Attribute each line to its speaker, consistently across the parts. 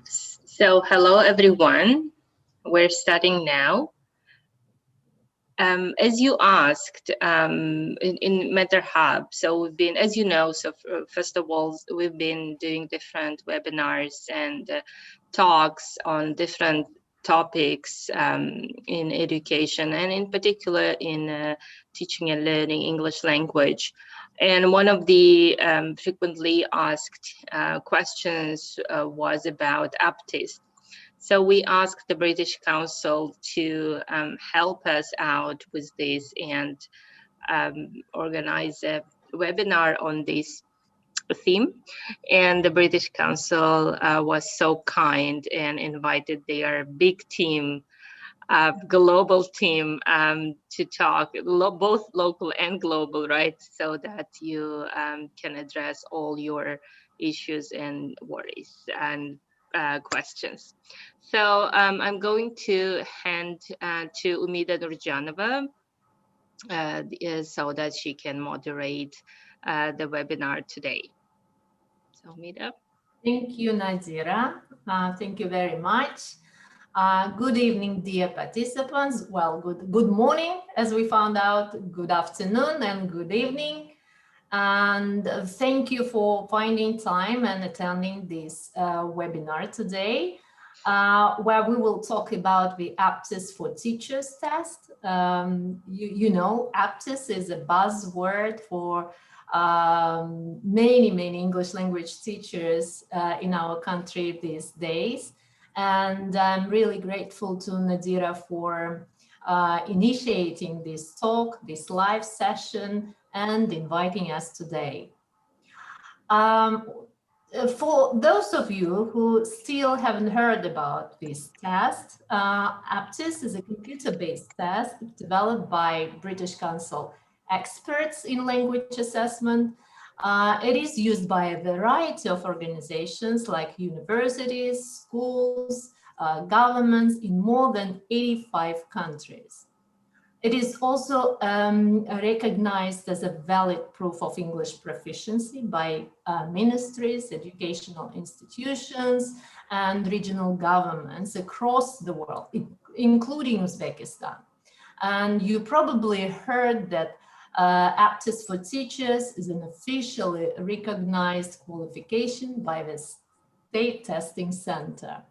Speaker 1: So, hello everyone. We're starting now. As you asked in Mentor Hub, so we've been, as you know, first of all, we've been doing different webinars and talks on different topics in education and in particular in teaching and learning English language. And one of the frequently asked questions was about Aptis. So we asked the British Council to help us out with this and organize a webinar on this theme. And the British Council was so kind and invited their big team, global team, to talk, both local and global, right? So that you can address all your issues and worries and questions. So I'm going to hand to Umida Nurjanova so that she can moderate the webinar today. So Umida.
Speaker 2: Thank you, Nadira. Thank you very much. Good evening, dear participants. Well, good morning, as we found out, good afternoon and good evening. And thank you for finding time and attending this webinar today, where we will talk about the Aptis for Teachers test. You know, Aptis is a buzzword for many English language teachers in our country these days. And I'm really grateful to Nadira for initiating this talk, this live session, and inviting us today. For those of you who still haven't heard about this test, Aptis is a computer-based test developed by British Council experts in language assessment. It is used by a variety of organizations like universities, schools, governments in more than 85 countries. It is also recognized as a valid proof of English proficiency by ministries, educational institutions, and regional governments across the world, including Uzbekistan. And you probably heard that Aptis for Teachers is an officially recognized qualification by the State Testing Center.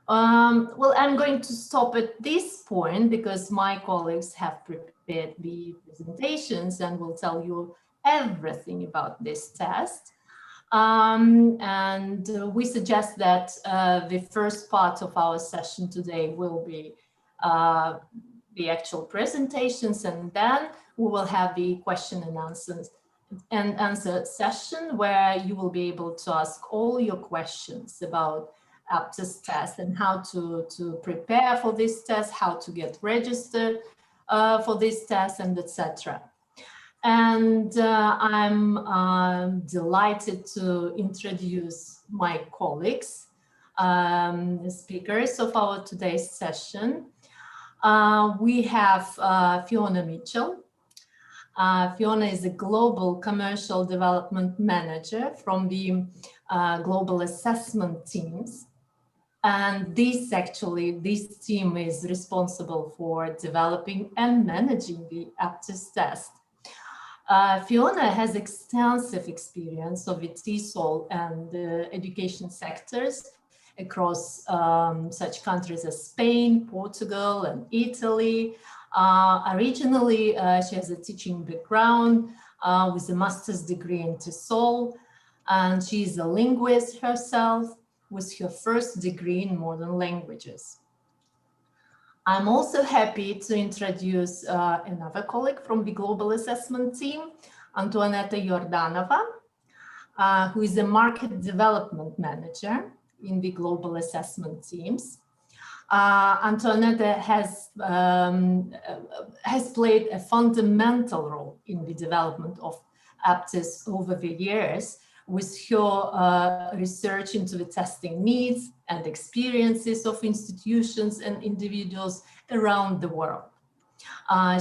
Speaker 2: Well, I'm going to stop at this point because my colleagues have prepared the presentations and will tell you everything about this test. And we suggest that the first part of our session today will be the actual presentations, and then we will have the question and answer session where you will be able to ask all your questions about Aptis test and how to prepare for this test, how to get registered for this test, and etc. And I'm delighted to introduce my colleagues, the speakers of our today's session. We have Fiona Mitchell. Fiona is a global commercial development manager from the global assessment teams. And this team is responsible for developing and managing the Aptis test. Fiona has extensive experience of the TESOL and education sectors across such countries as Spain, Portugal, and Italy. Originally, she has a teaching background with a master's degree in TESOL, and she is a linguist herself, with her first degree in modern languages. I'm also happy to introduce another colleague from the global assessment team, Antoaneta Yordanova, who is a market development manager in the global assessment teams. Antoaneta has played a fundamental role in the development of Aptis over the years, with her research into the testing needs and experiences of institutions and individuals around the world.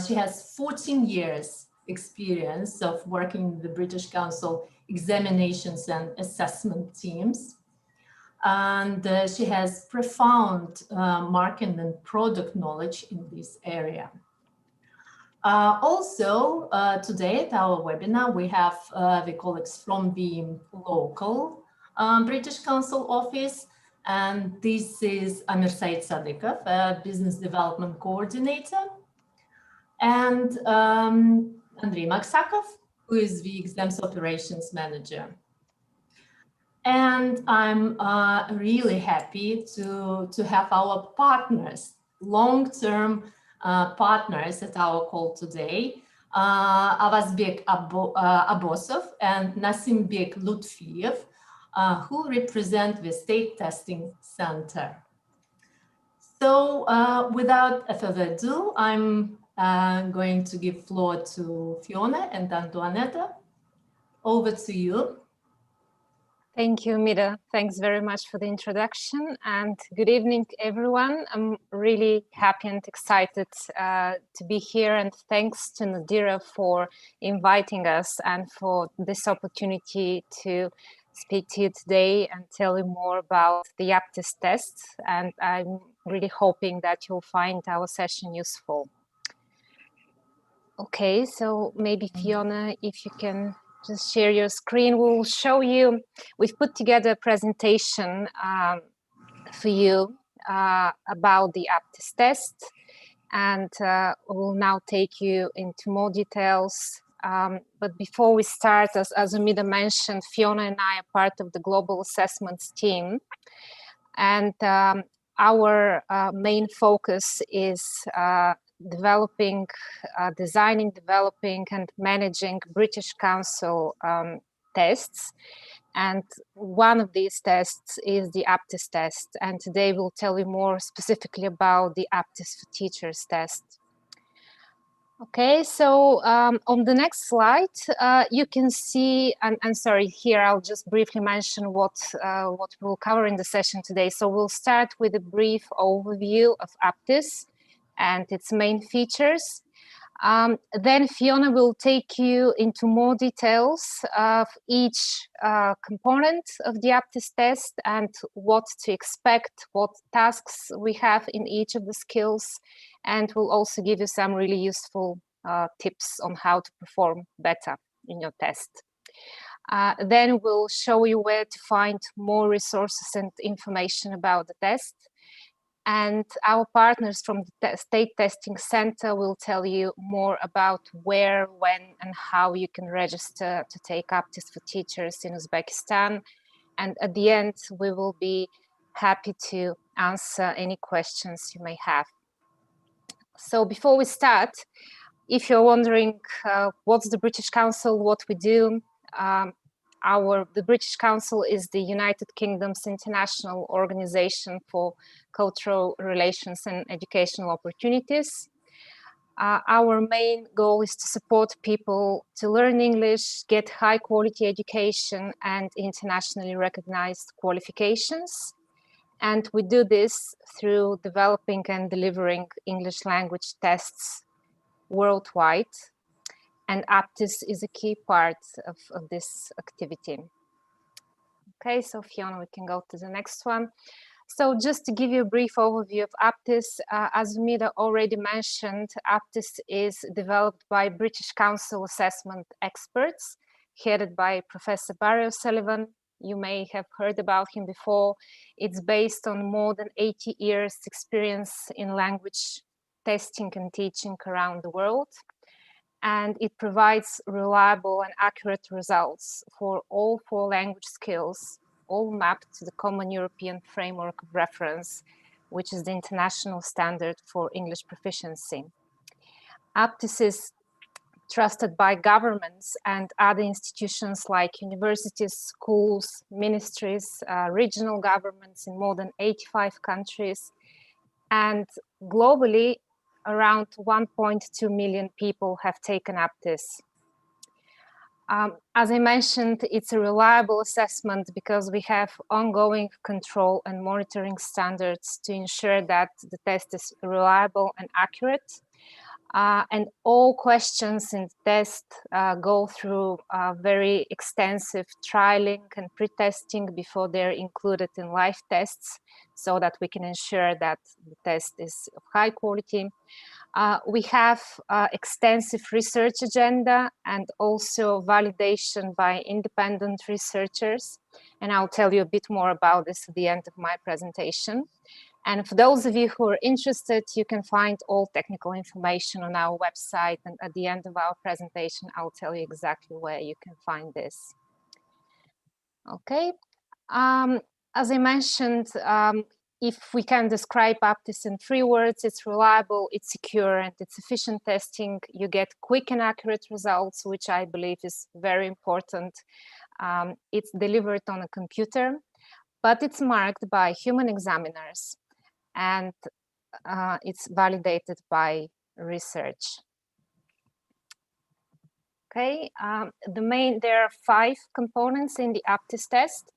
Speaker 2: She has 14 years experience of working in the British Council examinations and assessment teams. and she has profound marketing and product knowledge in this area. Also, today at our webinar, we have the colleagues from the local British Council office, and this is Amir Said Sadikov, a business development coordinator, and Andrei Maksakov, who is the exams operations manager. And I'm really happy to have our partners, long-term partners at our call today, Avazbek Abbosov and Nasimbek Lutfiyev, who represent the State Testing Center. So without further ado, I'm going to give floor to Fiona and Antoaneta. Over to you.
Speaker 3: Thank you, Mida. Thanks very much for the introduction, and good evening, everyone. I'm really happy and excited to be here, and thanks to Nadira for inviting us and for this opportunity to speak to you today and tell you more about the Aptis test. And I'm really hoping that you'll find our session useful. Okay, so maybe Fiona, if you can just share your screen, we'll show you, we've put together a presentation for you about the Aptis test, and we'll now take you into more details. But before we start, as Amida mentioned, Fiona and I are part of the global assessments team, and our main focus is designing, developing and managing British Council tests. And one of these tests is the Aptis test. And today we'll tell you more specifically about the Aptis for Teachers test. Okay, so on the next slide, you can see, and sorry, here I'll just briefly mention what we'll cover in the session today. So we'll start with a brief overview of Aptis and its main features. Then Fiona will take you into more details of each component of the Aptis test and what to expect, what tasks we have in each of the skills, and we'll also give you some really useful tips on how to perform better in your test. Then we'll show you where to find more resources and information about the test. And our partners from the State Testing Center will tell you more about where, when, and how you can register to take Aptis for Teachers in Uzbekistan. And at the end, we will be happy to answer any questions you may have. So before we start, if you're wondering what's the British Council, what we do, the British Council is the United Kingdom's international organization for cultural relations and educational opportunities. Our main goal is to support people to learn English, get high quality education and internationally recognized qualifications. And we do this through developing and delivering English language tests worldwide. And Aptis is a key part of this activity. Okay, so Fiona, we can go to the next one. So just to give you a brief overview of Aptis, as Mida already mentioned, Aptis is developed by British Council assessment experts, headed by Professor Barry O'Sullivan. You may have heard about him before. It's based on more than 80 years experience in language testing and teaching around the world. And it provides reliable and accurate results for all 4 language skills, all mapped to the Common European Framework of Reference, which is the international standard for English proficiency. Aptis is trusted by governments and other institutions like universities, schools, ministries, regional governments in more than 85 countries. And globally, around 1.2 million people have taken Aptis. As I mentioned, it's a reliable assessment because we have ongoing control and monitoring standards to ensure that the test is reliable and accurate. And all questions in the test go through very extensive trialing and pre-testing before they're included in live tests, so that we can ensure that the test is of high quality. We have extensive research agenda and also validation by independent researchers. And I'll tell you a bit more about this at the end of my presentation. And for those of you who are interested, you can find all technical information on our website. And at the end of our presentation, I'll tell you exactly where you can find this. Okay. As I mentioned, if we can describe Aptis in 3 words, it's reliable, it's secure, and it's efficient testing. You get quick and accurate results, which I believe is very important. It's delivered on a computer, but it's marked by human examiners, and it's validated by research. Okay, there are 5 components in the Aptis test.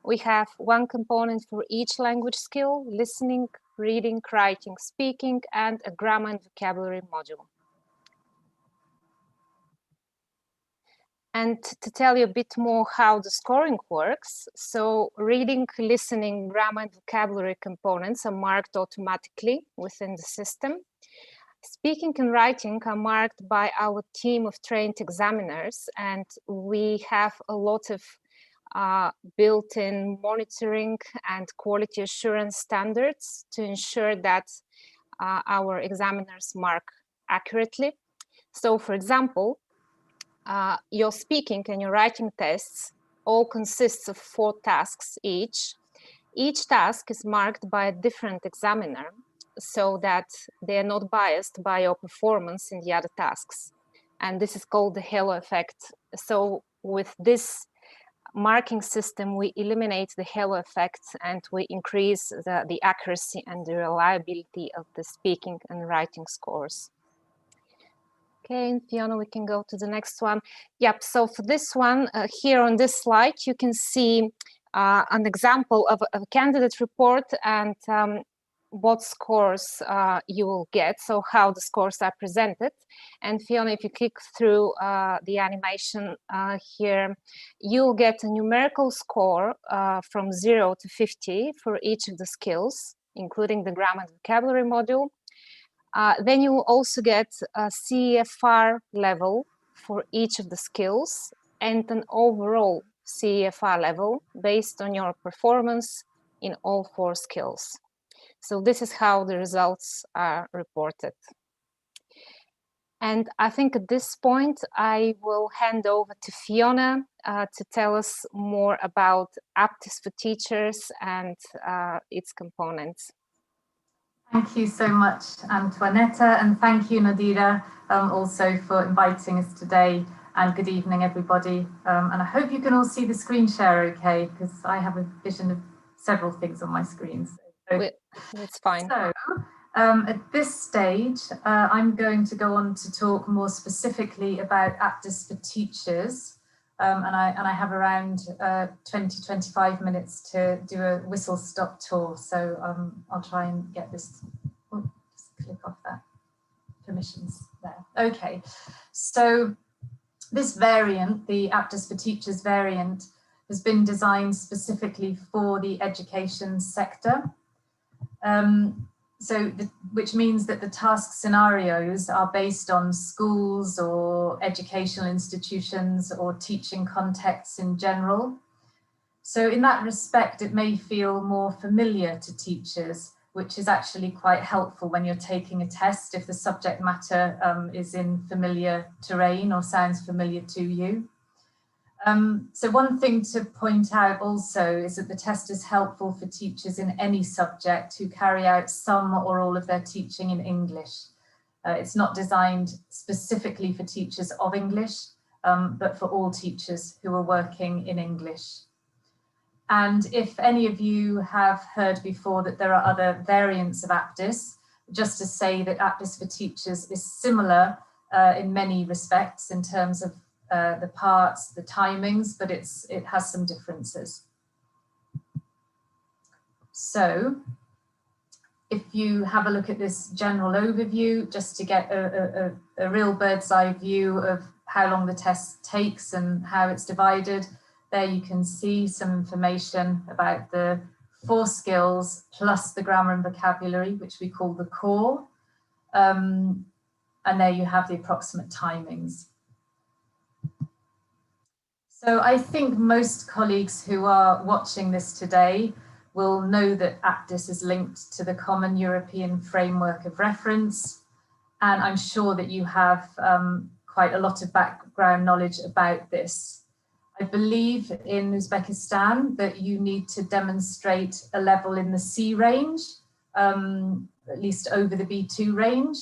Speaker 3: We have 1 component for each language skill: listening, reading, writing, speaking, and a grammar and vocabulary module. And to tell you a bit more how the scoring works, so reading, listening, grammar, and vocabulary components are marked automatically within the system. Speaking and writing are marked by our team of trained examiners, and we have a lot of built-in monitoring and quality assurance standards to ensure that our examiners mark accurately. So, for example, your speaking and your writing tests all consists of 4 tasks each. Each task is marked by a different examiner so that they are not biased by your performance in the other tasks. And this is called the halo effect. So with this marking system, we eliminate the halo effect and we increase the accuracy and the reliability of the speaking and writing scores. Okay, and Fiona, we can go to the next one. Yep, so for this one, here on this slide, you can see an example of a candidate report and what scores you will get, so how the scores are presented. And Fiona, if you click through the animation here, you'll get a numerical score from 0 to 50 for each of the skills, including the grammar and vocabulary module. Then you will also get a CEFR level for each of the skills and an overall CEFR level based on your performance in all 4 skills. So this is how the results are reported. And I think at this point, I will hand over to Fiona to tell us more about Aptis for Teachers and its components.
Speaker 4: Thank you so much, Antoaneta, and thank you, Nadira, also for inviting us today. And good evening, everybody. And I hope you can all see the screen share okay, because I have a vision of several things on my screen. So,
Speaker 3: it's fine.
Speaker 4: So, at this stage, I'm going to go on to talk more specifically about Aptis for Teachers. And I have around 20-25 minutes to do a whistle-stop tour. So I'll try and get this, just click off that, permissions there. Okay, so this variant, the Aptis for Teachers variant, has been designed specifically for the education sector. Which means that the task scenarios are based on schools or educational institutions or teaching contexts in general. So in that respect, it may feel more familiar to teachers, which is actually quite helpful when you're taking a test if the subject matter is in familiar terrain or sounds familiar to you. So one thing to point out also is that the test is helpful for teachers in any subject who carry out some or all of their teaching in English. It's not designed specifically for teachers of English, but for all teachers who are working in English. And if any of you have heard before that there are other variants of Aptis, just to say that Aptis for Teachers is similar in many respects in terms of the parts, the timings, but it has some differences. So if you have a look at this general overview, just to get a real bird's eye view of how long the test takes and how it's divided, there you can see some information about the 4 skills plus the grammar and vocabulary, which we call the core. And there you have the approximate timings. So I think most colleagues who are watching this today will know that Aptis is linked to the Common European Framework of Reference. And I'm sure that you have quite a lot of background knowledge about this. I believe in Uzbekistan that you need to demonstrate a level in the C range, at least over the B2 range,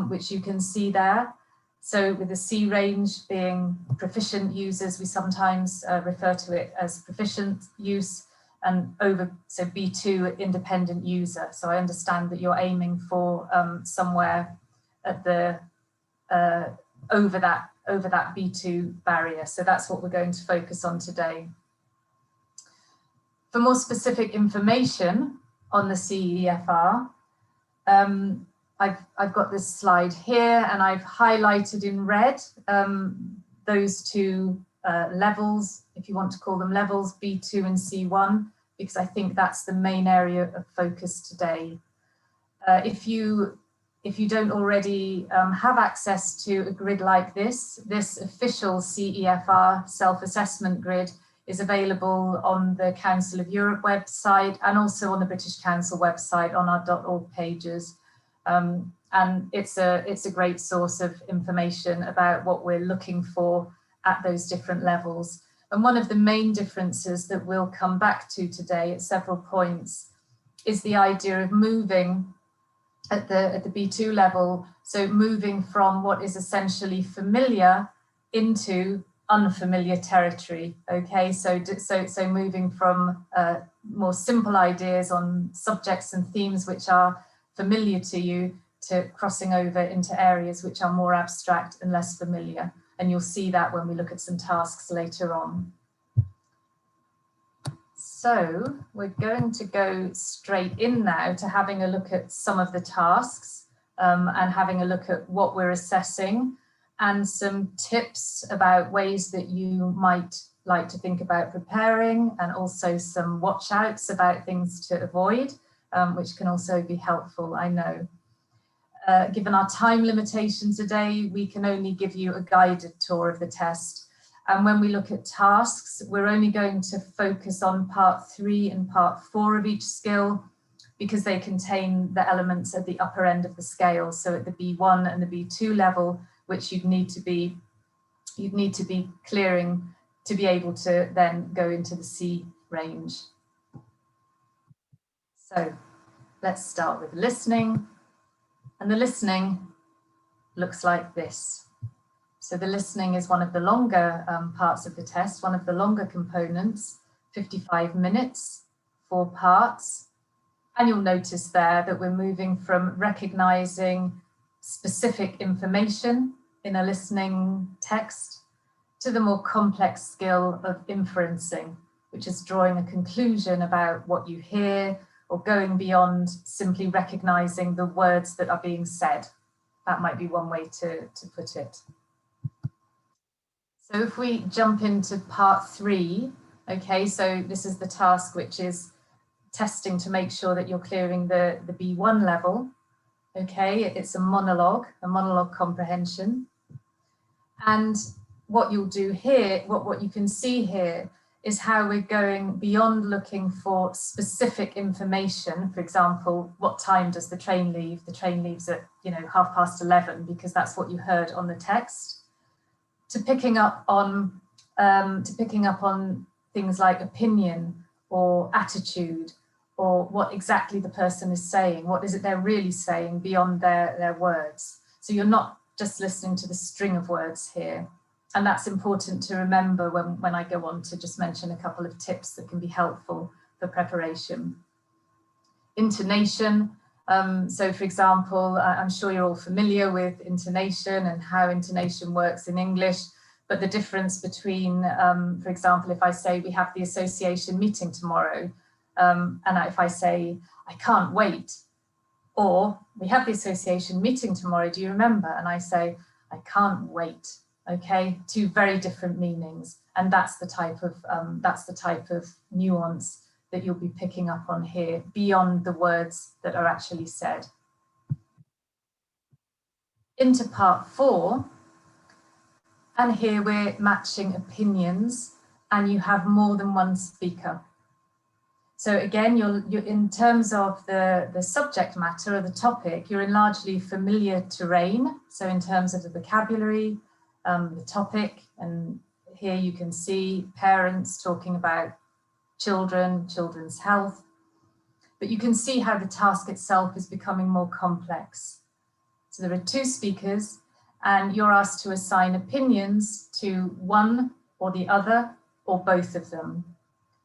Speaker 4: which you can see there. So with the C range being proficient users, we sometimes refer to it as proficient use, and over, so B2 independent user. So I understand that you're aiming for somewhere at the over that B2 barrier. So that's what we're going to focus on today. For more specific information on the CEFR, I've got this slide here, and I've highlighted in red those 2 levels, if you want to call them levels, B2 and C1, because I think that's the main area of focus today. If you don't already have access to a grid like this official CEFR self-assessment grid is available on the Council of Europe website and also on the British Council website on our .org pages. And it's a great source of information about what we're looking for at those different levels. And one of the main differences that we'll come back to today at several points is the idea of moving at the B2 level, so moving from what is essentially familiar into unfamiliar territory. Okay, so moving from more simple ideas on subjects and themes which are familiar to you to crossing over into areas which are more abstract and less familiar. And you'll see that when we look at some tasks later on. So we're going to go straight in now to having a look at some of the tasks and having a look at what we're assessing and some tips about ways that you might like to think about preparing, and also some watch outs about things to avoid, which can also be helpful, I know. Given our time limitations today, we can only give you a guided tour of the test. And when we look at tasks, we're only going to focus on part 3 and part 4 of each skill, because they contain the elements at the upper end of the scale. So at the B1 and the B2 level, which you'd need to be clearing to be able to then go into the C range. So let's start with listening. And the listening looks like this. So the listening is one of the longer parts of the test, one of the longer components, 55 minutes, 4 parts. And you'll notice there that we're moving from recognizing specific information in a listening text to the more complex skill of inferencing, which is drawing a conclusion about what you hear, or going beyond simply recognizing the words that are being said. That might be one way to put it. So if we jump into part 3, okay, so this is the task which is testing to make sure that you're clearing the B1 level. Okay, it's a monologue comprehension. And what you'll do here, what you can see here, is how we're going beyond looking for specific information. For example, what time does the train leave? The train leaves at 11:30, because that's what you heard on the text. To picking up on things like opinion or attitude, or what exactly the person is saying. What is it they're really saying beyond their words? So you're not just listening to the string of words here. And that's important to remember when I go on to just mention a couple of tips that can be helpful for preparation. Intonation. So for example, I'm sure you're all familiar with intonation and how intonation works in English, but the difference between, for example, if I say we have the association meeting tomorrow, and if I say, I can't wait, Or we have the association meeting tomorrow, do you remember? And I say, I can't wait. Okay, two very different meanings. And that's the type of nuance that you'll be picking up on here beyond the words that are actually said. Into part 4, and here we're matching opinions, and you have more than one speaker. So again, you're in terms of the subject matter or the topic, you're in largely familiar terrain. So in terms of the vocabulary, the topic, and here you can see parents talking about children, children's health, but you can see how the task itself is becoming more complex. So there are 2 speakers, and you're asked to assign opinions to one or the other or both of them.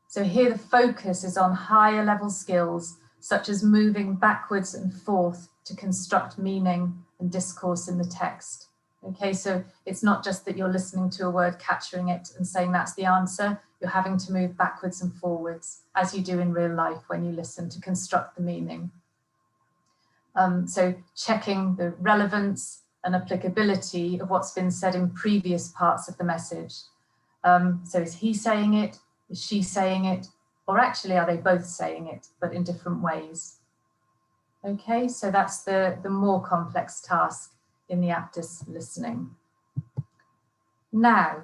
Speaker 4: So here the focus is on higher level skills, such as moving backwards and forth to construct meaning and discourse in the text. Okay, so it's not just that you're listening to a word, capturing it and saying that's the answer. You're having to move backwards and forwards, as you do in real life when you listen, to construct the meaning. So checking the relevance and applicability of what's been said in previous parts of the message. So is he saying it? Is she saying it? Or actually, are they both saying it, but in different ways? Okay, so that's the more complex task in the Aptis listening. Now,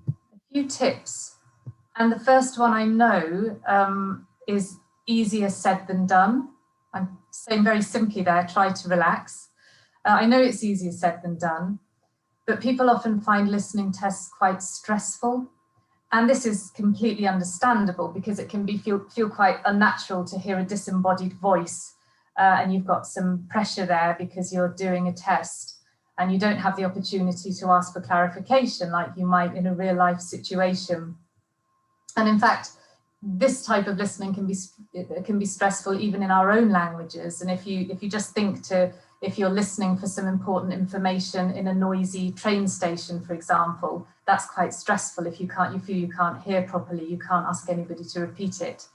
Speaker 4: a few tips. And the first one I know is easier said than done. I'm saying very simply there, try to relax. I know it's easier said than done, but people often find listening tests quite stressful. And this is completely understandable because it can feel quite unnatural to hear a disembodied voice and you've got some pressure there because you're doing a test and you don't have the opportunity to ask for clarification like you might in a real life situation. And in fact, this type of listening can be stressful even in our own languages. And if you just think to, if you're listening for some important information in a noisy train station, for example, that's quite stressful. If you feel you can't hear properly, you can't ask anybody to repeat it.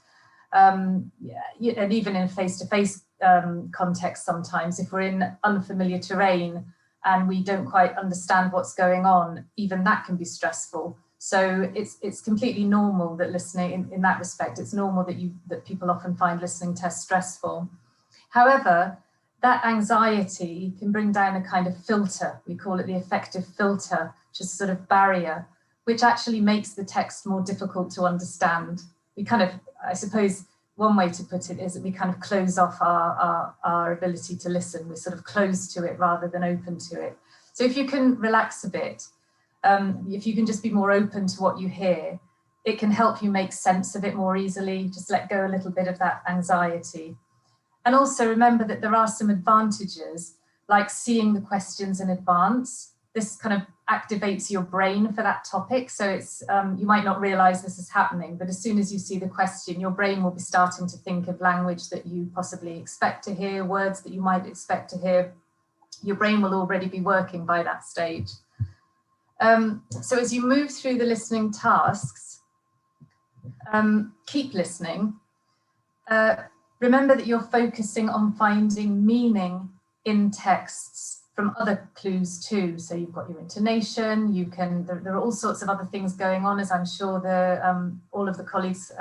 Speaker 4: And even in face-to-face context, sometimes if we're in unfamiliar terrain and we don't quite understand what's going on, even that can be stressful. So it's completely normal that listening, in that respect, it's normal that people often find listening tests stressful. However, that anxiety can bring down a kind of filter. We call it the affective filter, which is a sort of barrier, which actually makes the text more difficult to understand. We kind of, I suppose, one way to put it is that we kind of close off our ability to listen. We're sort of closed to it rather than open to it. So if you can relax a bit, if you can just be more open to what you hear, it can help you make sense of it more easily. Just let go a little bit of that anxiety. And also remember that there are some advantages, like seeing the questions in advance. This kind of activates your brain for that topic. So it's you might not realize this is happening, but as soon as you see the question, your brain will be starting to think of language that you possibly expect to hear, words that you might expect to hear. Your brain will already be working by that stage. So as you move through the listening tasks, keep listening. Remember that you're focusing on finding meaning in texts from other clues too. So you've got your intonation, there are all sorts of other things going on, as I'm sure all of the colleagues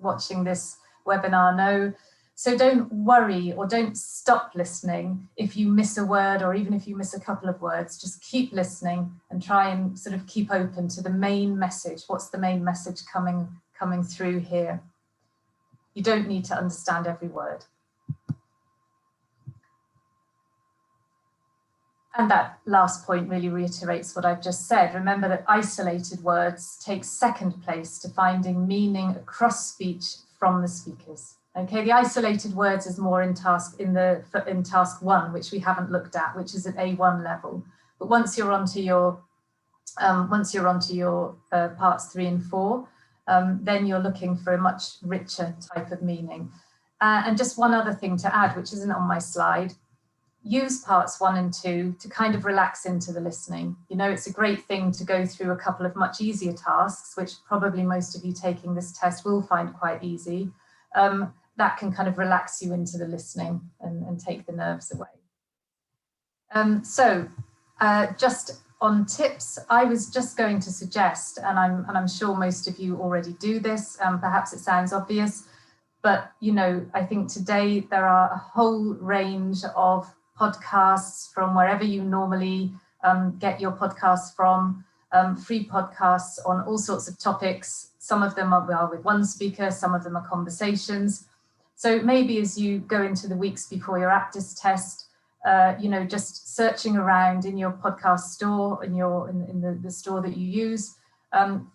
Speaker 4: watching this webinar know. So don't worry or don't stop listening if you miss a word or even if you miss a couple of words. Just keep listening and try and sort of keep open to the main message. What's the main message coming through here? You don't need to understand every word. And that last point really reiterates what I've just said. Remember that isolated words take second place to finding meaning across speech from the speakers. Okay, the isolated words is more in task 1, which we haven't looked at, which is at A1 level. But once you're onto your parts 3 and 4, then you're looking for a much richer type of meaning. And just one other thing to add, which isn't on my slide, use parts 1 and 2 to kind of relax into the listening. You know, it's a great thing to go through a couple of much easier tasks, which probably most of you taking this test will find quite easy. that can kind of relax you into the listening and take the nerves away. Just on tips, I was just going to suggest, and I'm sure most of you already do this, perhaps it sounds obvious, but you know, I think today there are a whole range of podcasts from wherever you normally get your podcasts from, free podcasts on all sorts of topics. Some of them are with one speaker, some of them are conversations. So maybe as you go into the weeks before your Aptis test, you know, just searching around in your podcast store, in the store that you use,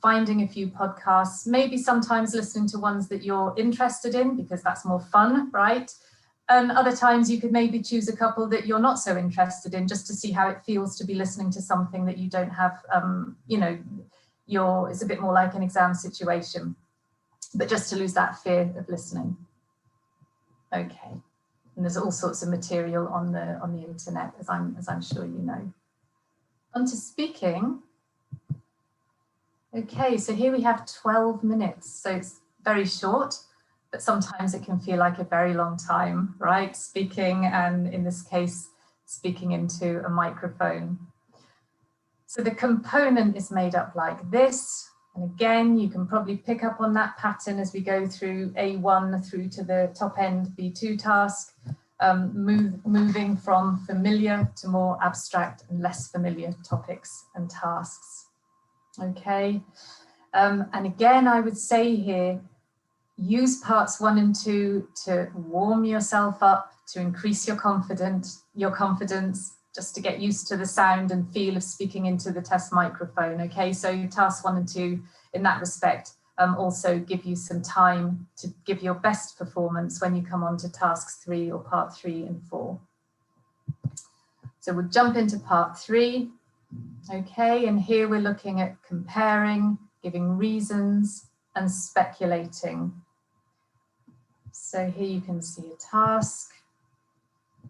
Speaker 4: finding a few podcasts, maybe sometimes listening to ones that you're interested in because that's more fun, right? And other times you could maybe choose a couple that you're not so interested in, just to see how it feels to be listening to something that you don't have, you know, it's a bit more like an exam situation, but just to lose that fear of listening. Okay, and there's all sorts of material on the internet, as I'm sure you know. On to speaking. Okay, so here we have 12 minutes, so it's very short, but sometimes it can feel like a very long time, right? Speaking, and in this case, speaking into a microphone. So the component is made up like this. And again, you can probably pick up on that pattern as we go through A1 through to the top end B2 task, moving from familiar to more abstract and less familiar topics and tasks. Okay, and again, I would say here, use parts 1 and 2 to warm yourself up, to increase your confidence, just to get used to the sound and feel of speaking into the test microphone. Okay, so tasks 1 and 2 in that respect also give you some time to give your best performance when you come on to tasks 3 or part 3 and 4. So we'll jump into part 3. Okay, and here we're looking at comparing, giving reasons, and speculating. So here you can see a task.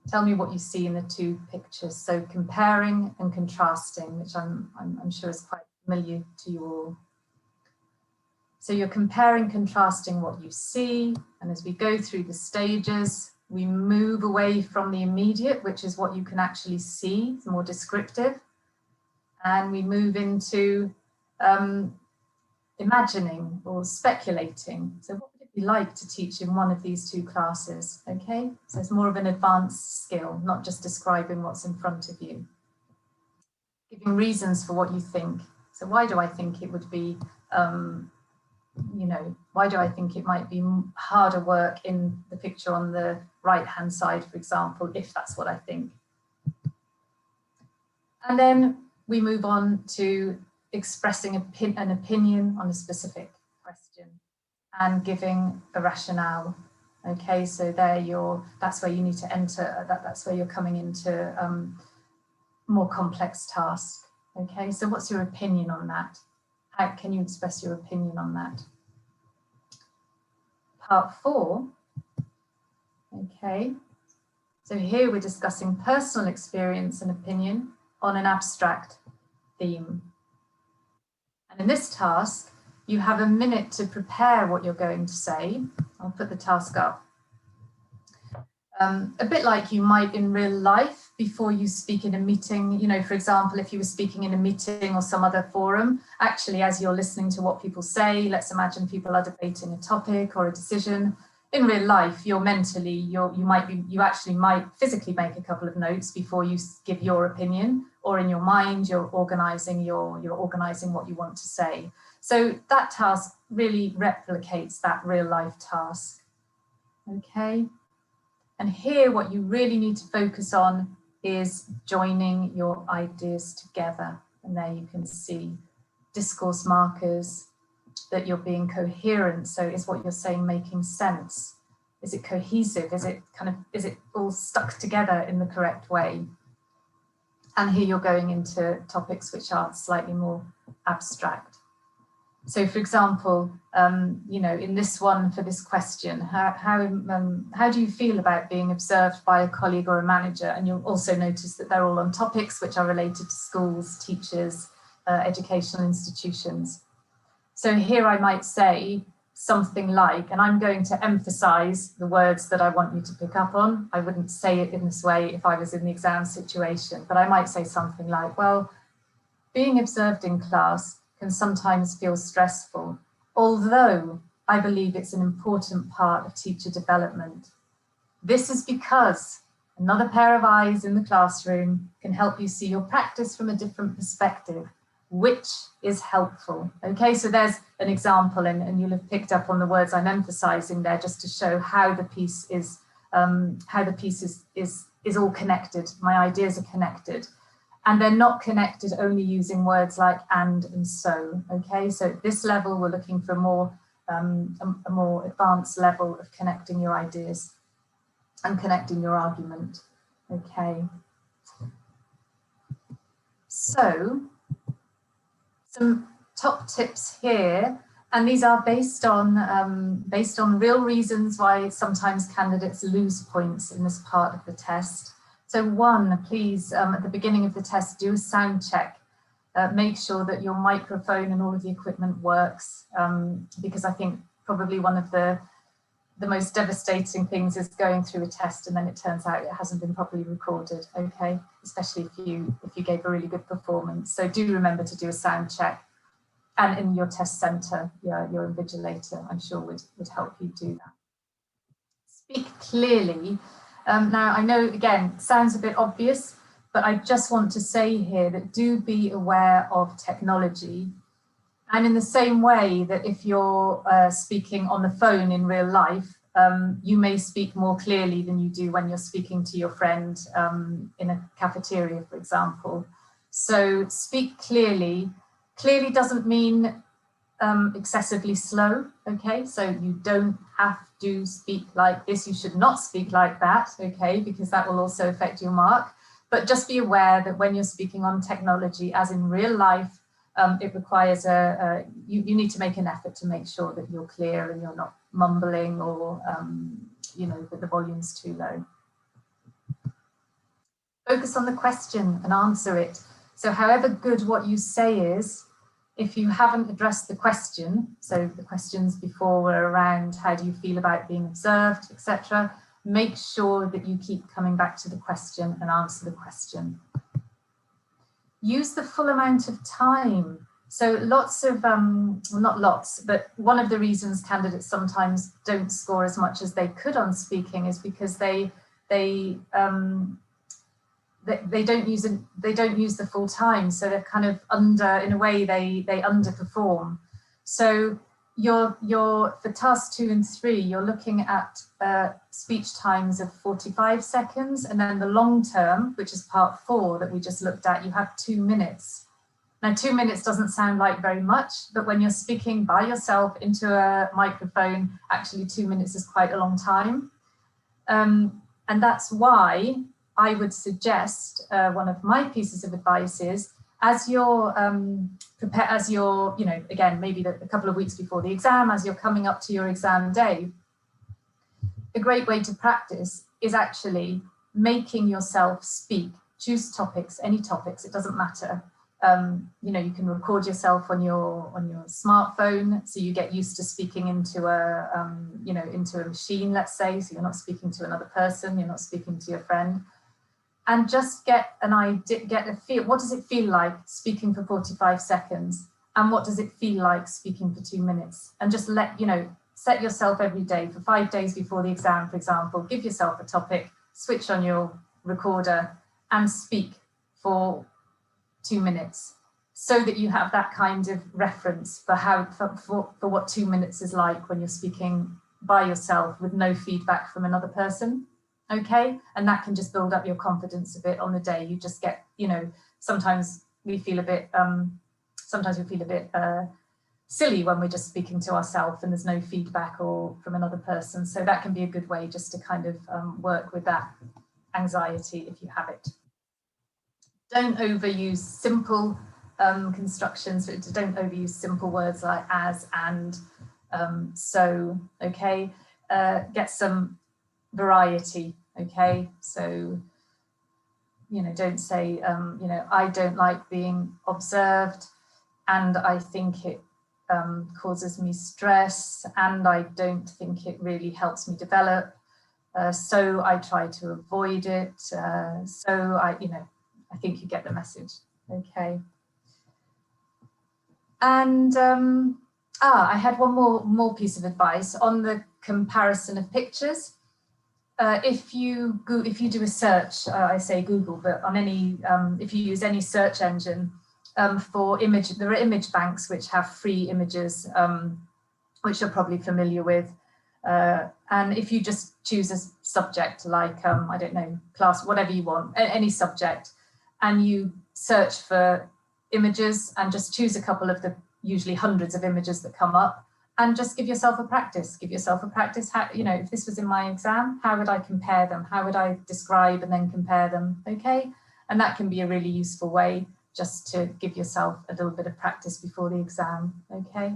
Speaker 4: Tell me what you see in the 2 pictures. So comparing and contrasting, which I'm sure is quite familiar to you all. So you're comparing, contrasting what you see, and as we go through the stages, we move away from the immediate, which is what you can actually see, it's more descriptive, and we move into imagining or speculating. So what would it be like to teach in one of these 2 classes? Okay, so it's more of an advanced skill, not just describing what's in front of you. Giving reasons for what you think. So why do I think it would be, you know, why do I think it might be harder work in the picture on the right-hand side, for example, if that's what I think. And then we move on to expressing an opinion on a specific question and giving a rationale. Okay, so that's where you need to enter, that's where you're coming into more complex task. Okay, so what's your opinion on that? How can you express your opinion on that? Part 4. Okay, so here we're discussing personal experience and opinion on an abstract theme. And in this task, you have a minute to prepare what you're going to say. I'll put the task up. A bit like you might in real life before you speak in a meeting, you know, for example, if you were speaking in a meeting or some other forum, actually, as you're listening to what people say, let's imagine people are debating a topic or a decision. In real life, you actually might physically make a couple of notes before you give your opinion, or in your mind, you're organizing what you want to say. So that task really replicates that real life task. Okay. And here, what you really need to focus on is joining your ideas together. And there you can see discourse markers, that you're being coherent. So is what you're saying making sense? Is it cohesive? Is it all stuck together in the correct way? And here you're going into topics which are slightly more abstract. So, for example, you know, in this one for this question, how do you feel about being observed by a colleague or a manager? And you'll also notice that they're all on topics which are related to schools, teachers, educational institutions. So here I might say, something like, and I'm going to emphasize the words that I want you to pick up on. I wouldn't say it in this way if I was in the exam situation, but I might say something like, well, being observed in class can sometimes feel stressful, although I believe it's an important part of teacher development. This is because another pair of eyes in the classroom can help you see your practice from a different perspective, which is helpful. Okay, so there's an example, and you'll have picked up on the words I'm emphasizing there just to show how the piece is all connected. My ideas are connected, and they're not connected only using words like and so. Okay, so at this level we're looking for a more advanced level of connecting your ideas and connecting your argument. Okay, so some top tips here, and these are based on real reasons why sometimes candidates lose points in this part of the test. So one, please, at the beginning of the test, do a sound check. Make sure that your microphone and all of the equipment works, because I think probably one of the most devastating things is going through a test and then it turns out it hasn't been properly recorded, okay? Especially if you gave a really good performance. So do remember to do a sound check, and in your test centre, your invigilator, I'm sure would help you do that. Speak clearly. Now I know, again, sounds a bit obvious, but I just want to say here that do be aware of technology. And in the same way that if you're speaking on the phone in real life, you may speak more clearly than you do when you're speaking to your friend in a cafeteria, for example. So speak clearly. Clearly doesn't mean excessively slow, okay? So you don't have to speak like this. You should not speak like that, okay? Because that will also affect your mark. But just be aware that when you're speaking on technology, as in real life, it requires you need to make an effort to make sure that you're clear and you're not mumbling or that the volume's too low. Focus on the question and answer it. So however good what you say is, if you haven't addressed the question, so the questions before were around how do you feel about being observed, etc., make sure that you keep coming back to the question and answer the question. Use the full amount of time. So lots of, well, not lots, but one of the reasons candidates sometimes don't score as much as they could on speaking is because they don't use the full time. So they're kind of in a way they underperform. So for tasks 2 and 3, you're looking at speech times of 45 seconds, and then the long term, which is part 4 that we just looked at, you have 2 minutes. Now 2 minutes doesn't sound like very much, but when you're speaking by yourself into a microphone, actually 2 minutes is quite a long time. And that's why I would suggest one of my pieces of advice is, as you're again, maybe a couple of weeks before the exam, as you're coming up to your exam day, a great way to practice is actually making yourself speak. Choose topics, any topics, it doesn't matter. You can record yourself on your smartphone, so you get used to speaking into a machine, let's say, so you're not speaking to another person, you're not speaking to your friend. And just get an idea, get a feel. What does it feel like speaking for 45 seconds? And what does it feel like speaking for 2 minutes? And just set yourself every day for 5 days before the exam, for example, give yourself a topic, switch on your recorder and speak for 2 minutes, so that you have that kind of reference for what 2 minutes is like when you're speaking by yourself with no feedback from another person. Okay, and that can just build up your confidence a bit on the day. You just get, sometimes we feel a bit silly when we're just speaking to ourselves and there's no feedback or from another person. So that can be a good way just to kind of work with that anxiety if you have it. Don't overuse simple constructions. Don't overuse simple words like as, and, so. Okay, get some variety. Okay, so don't say I don't like being observed and I think it causes me stress, and I don't think it really helps me develop. So I try to avoid it. So I think you get the message. Okay. And I had one more piece of advice on the comparison of pictures. If you do a search, I say Google, but on any if you use any search engine for image, there are image banks which have free images, which you're probably familiar with. And if you just choose a subject like I don't know, class, whatever you want, any subject, and you search for images and just choose a couple of the usually hundreds of images that come up, and just give yourself a practice. Give yourself a practice. How, if this was in my exam, how would I compare them? How would I describe and then compare them? Okay, and that can be a really useful way just to give yourself a little bit of practice before the exam. Okay.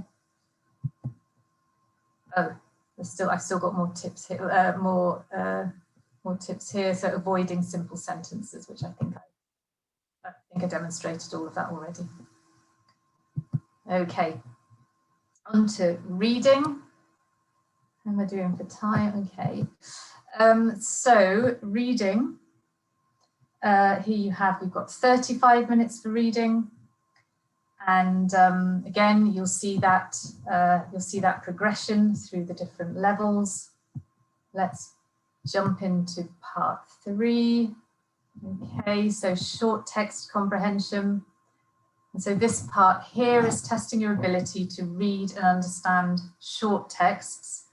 Speaker 4: Oh, I've still got more tips here. More tips here. So avoiding simple sentences, which I think I demonstrated all of that already. Okay. On to reading. How am I doing for time? Okay. So reading. Here you have, we've got 35 minutes for reading. And again, you'll see that progression through the different levels. Let's jump into part 3. Okay, so short text comprehension. And so this part here is testing your ability to read and understand short texts.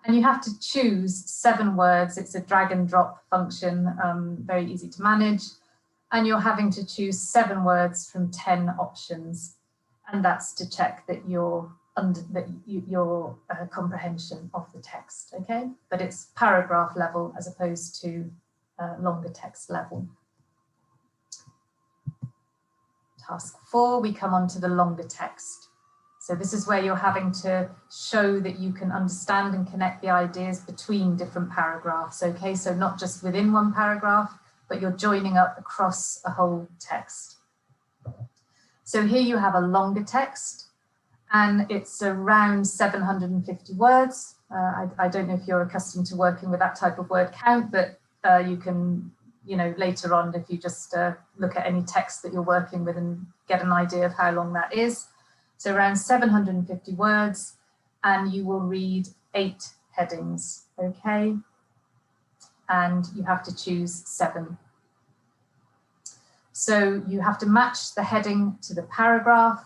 Speaker 4: And you have to choose 7 words. It's a drag and drop function, very easy to manage. And you're having to choose 7 words from 10 options. And that's to check that your comprehension of the text, okay? But it's paragraph level as opposed to longer text level. Task 4, we come on to the longer text. So this is where you're having to show that you can understand and connect the ideas between different paragraphs, okay? So not just within one paragraph, but you're joining up across a whole text. So here you have a longer text, and it's around 750 words. I don't know if you're accustomed to working with that type of word count, but you can, later on, if you just look at any text that you're working with and get an idea of how long that is. So around 750 words, and you will read 8 headings, okay? And you have to choose 7. So you have to match the heading to the paragraph.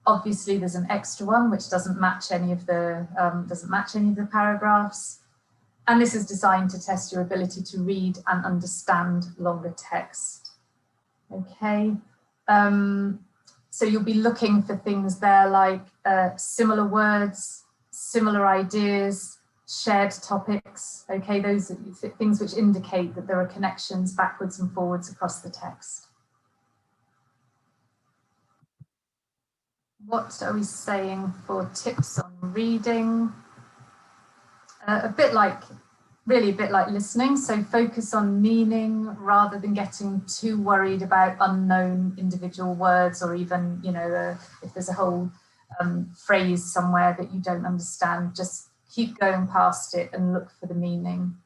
Speaker 4: Obviously, there's an extra one which doesn't match any of the paragraphs. And this is designed to test your ability to read and understand longer text. Okay. So you'll be looking for things there like similar words, similar ideas, shared topics. Okay, those are things which indicate that there are connections backwards and forwards across the text. What are we saying for tips on reading? Really a bit like listening. So focus on meaning rather than getting too worried about unknown individual words, or even, if there's a whole phrase somewhere that you don't understand, just keep going past it and look for the meaning.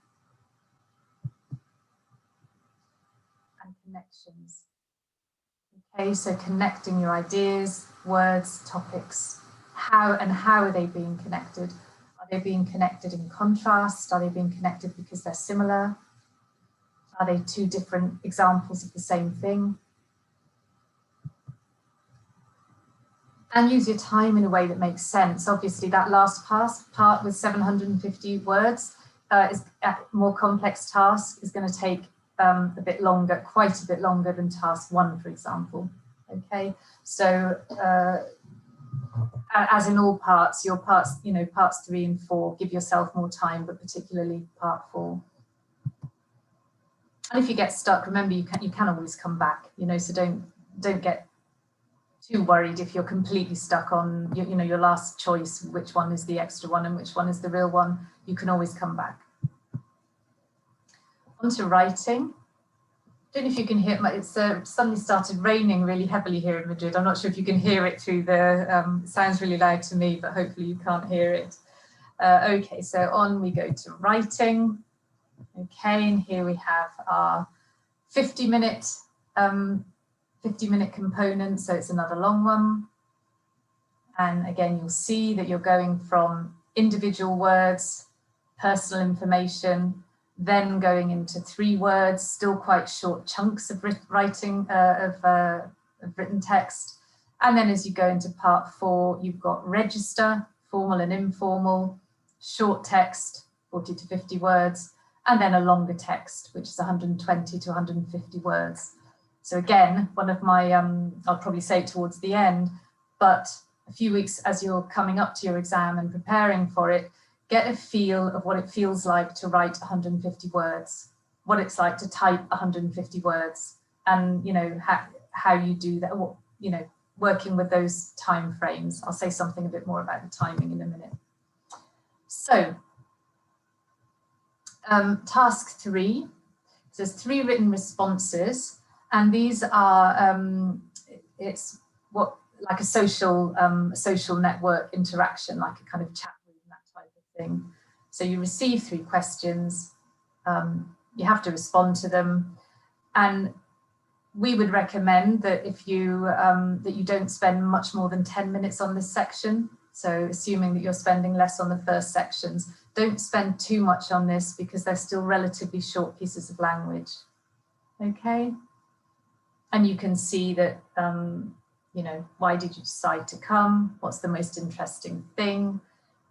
Speaker 4: And connections. Okay, so connecting your ideas, words, topics. How are they being connected? Are they being connected in contrast? Are they being connected because they're similar? Are they 2 different examples of the same thing? And use your time in a way that makes sense. Obviously, that last part with 750 words is a more complex task, is going to take a bit longer, quite a bit longer than task 1, for example. Okay, so as in all parts, your parts, parts 3 and 4, give yourself more time, but particularly part 4. And if you get stuck, remember you can always come back, so don't get too worried if you're completely stuck on your last choice, which one is the extra one and which one is the real one. You can always come back. On to writing. don't know if you can hear, it's suddenly started raining really heavily here in Madrid. I'm not sure if you can hear it through the, it sounds really loud to me, but hopefully you can't hear it. Okay, so on we go to writing. Okay, and here we have our 50-minute component, so it's another long one. And again, you'll see that you're going from individual words, personal information, then going into 3 words, still quite short chunks of writing, of written text. And then as you go into part 4, you've got register, formal and informal, short text, 40 to 50 words, and then a longer text, which is 120 to 150 words. So again, one of my, I'll probably say it towards the end, but a few weeks as you're coming up to your exam and preparing for it, get a feel of what it feels like to write 150 words, what it's like to type 150 words, and you know how you do that, you know, working with those time frames. I'll say something a bit more about the timing in a minute. So, task 3, there's 3 written responses, and these are, it's what, like a social network interaction, like a kind of chat room, that type of thing. So you receive 3 questions, you have to respond to them, and we would recommend that if you that you don't spend much more than 10 minutes on this section. So assuming that you're spending less on the first sections, don't spend too much on this because they're still relatively short pieces of language. Okay, and you can see that you know, why did you decide to come? What's the most interesting thing?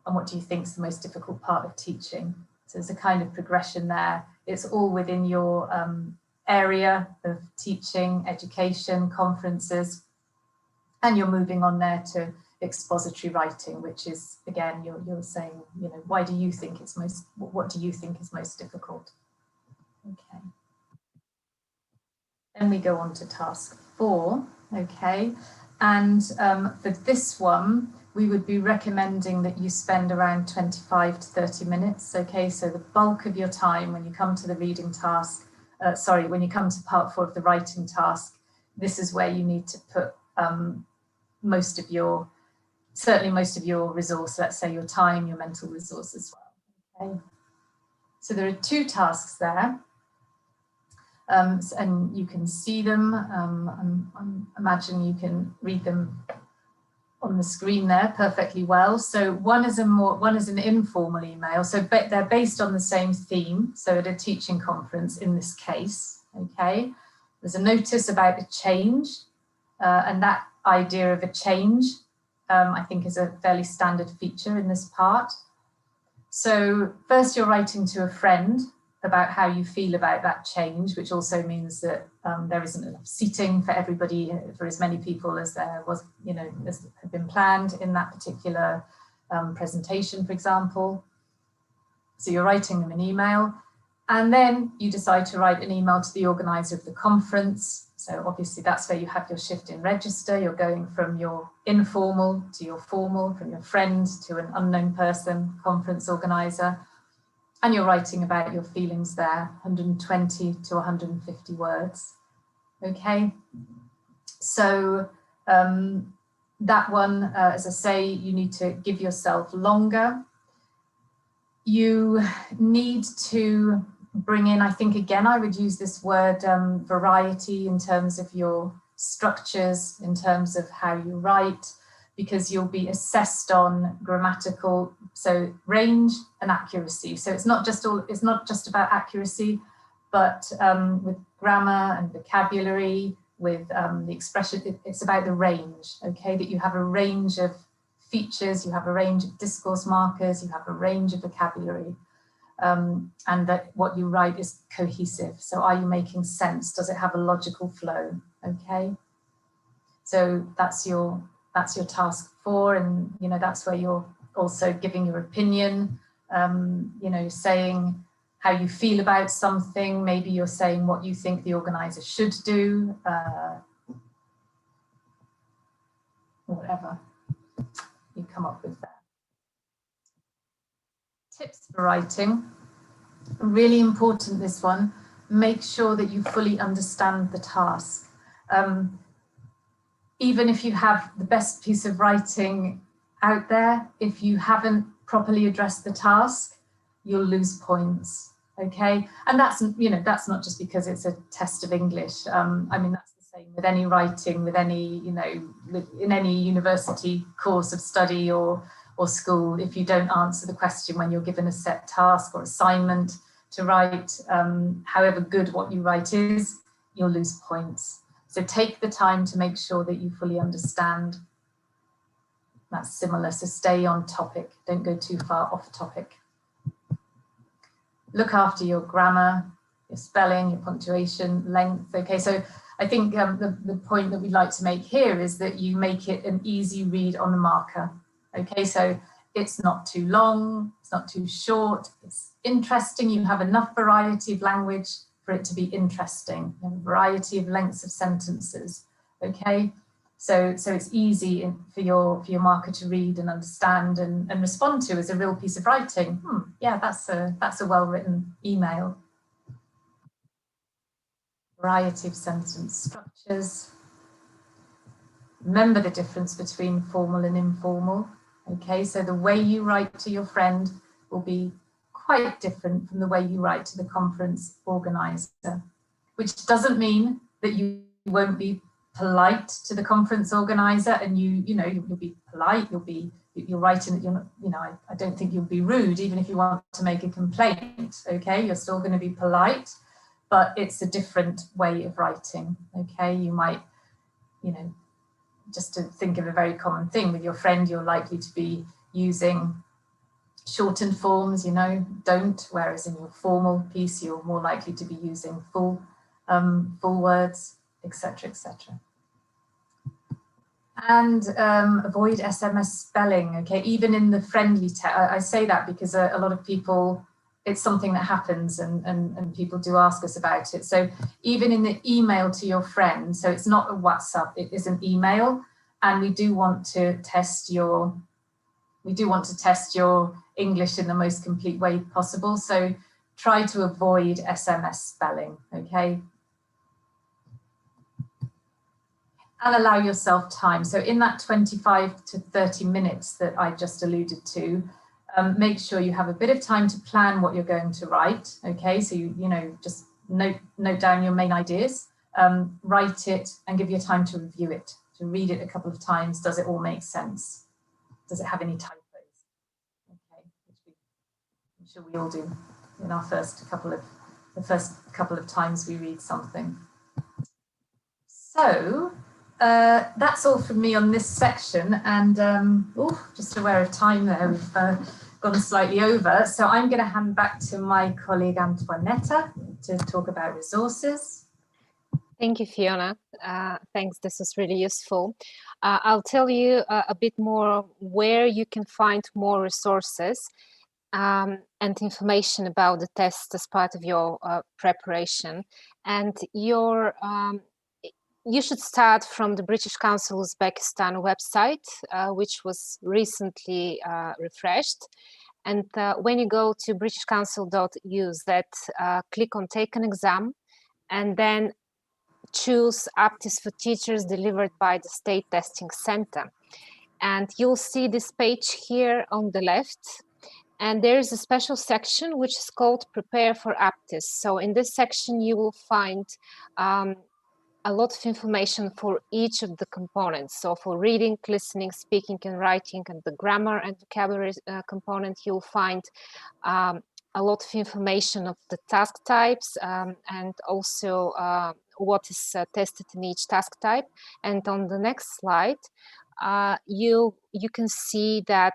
Speaker 4: And what do you think is the most difficult part of teaching? So there's a kind of progression there. It's all within your area of teaching, education, conferences, and you're moving on there to expository writing, which is, again, you're saying, you know, why do you think it's most, what do you think is most difficult? Okay. Then we go on to task 4, okay, and for this one, we would be recommending that you spend around 25 to 30 minutes, okay, so the bulk of your time when you come to the reading task, when you come to part 4 of the writing task, this is where you need to put most of your resource, let's say your time, your mental resource as well, okay. So there are 2 tasks there. And you can see them. I'm imagining you can read them on the screen there perfectly well. So one is an informal email. So they're based on the same theme. So at a teaching conference in this case, okay. There's a notice about a change, and that idea of a change, I think, is a fairly standard feature in this part. So first you're writing to a friend about how you feel about that change, which also means that there isn't enough seating for everybody, for as many people as there was, you know, as had been planned in that particular presentation, for example. So you're writing them an email, and then you decide to write an email to the organizer of the conference. So obviously that's where you have your shift in register. You're going from your informal to your formal, from your friend to an unknown person, conference organizer. And you're writing about your feelings there, 120 to 150 words. Okay, so that one, as I say, you need to give yourself longer. You need to bring in, I think, again, I would use this word variety in terms of your structures, in terms of how you write, because you'll be assessed on grammatical, so range and accuracy. So it's not just about accuracy, but with grammar and vocabulary, with the expression, it's about the range, okay, that you have a range of features, you have a range of discourse markers, you have a range of vocabulary, and that what you write is cohesive. So are you making sense? Does it have a logical flow? Okay, so that's your task 4, and you know, that's where you're also giving your opinion, you know, saying how you feel about something. Maybe you're saying what you think the organizer should do, whatever you come up with there. Tips for writing, really important, this one. make sure that you fully understand the task. Even if you have the best piece of writing out there, if you haven't properly addressed the task, you'll lose points, okay? And that's, that's not just because it's a test of English. I mean, that's the same with any writing, with any, in any university course of study or school. If you don't answer the question when you're given a set task or assignment to write, however good what you write is, you'll lose points. So take the time to make sure that you fully understand. That's similar, so stay on topic, don't go too far off topic. Look after your grammar, your spelling, your punctuation, length. Okay, so I think the point that we'd like to make here is that you make it an easy read on the marker. Okay, so it's not too long, it's not too short, it's interesting, you have enough variety of language for it to be interesting, you have a variety of lengths of sentences, okay? So it's easy for your marker to read and understand and respond to as a real piece of writing. Yeah, that's a well-written email. Variety of sentence structures. Remember the difference between formal and informal. Okay, so the way you write to your friend will be quite different from the way you write to the conference organizer, which doesn't mean that you won't be polite to the conference organizer, and you'll be polite, you'll write in, you're not, I don't think you'll be rude even if you want to make a complaint. Okay, you're still going to be polite, but it's a different way of writing. Okay, you might, just to think of a very common thing with your friend, you're likely to be using shortened forms, don't, whereas in your formal piece, you're more likely to be using full words, etc., etc. And avoid SMS spelling, okay? Even in the friendly text, I say that because a lot of people, it's something that happens and people do ask us about it. So even in the email to your friend, so it's not a WhatsApp, it is an email, and we do want to test your English in the most complete way possible. So try to avoid SMS spelling, okay? And allow yourself time. So in that 25 to 30 minutes that I just alluded to, make sure you have a bit of time to plan what you're going to write, okay? So you just note down your main ideas, write it and give you time to review it, to read it a couple of times. Does it all make sense? Does it have any typos? Okay, which I'm sure we all do in our first couple of times we read something. So that's all from me on this section, and just aware of time there, we've gone slightly over. So I'm going to hand back to my colleague Antoaneta to talk about resources.
Speaker 3: Thank you, Fiona. Thanks, this was really useful. I'll tell you a bit more where you can find more resources and information about the test as part of your preparation. And you should start from the British Council Uzbekistan website, which was recently refreshed. And when you go to britishcouncil.uz, click on Take an Exam, and then choose Aptis for Teachers delivered by the State Testing Center. And you'll see this page here on the left. And there is a special section which is called Prepare for Aptis. So in this section, you will find a lot of information for each of the components. So for reading, listening, speaking, and writing, and the grammar and vocabulary component, you'll find a lot of information of the task types and also what is tested in each task type. And on the next slide, you can see that,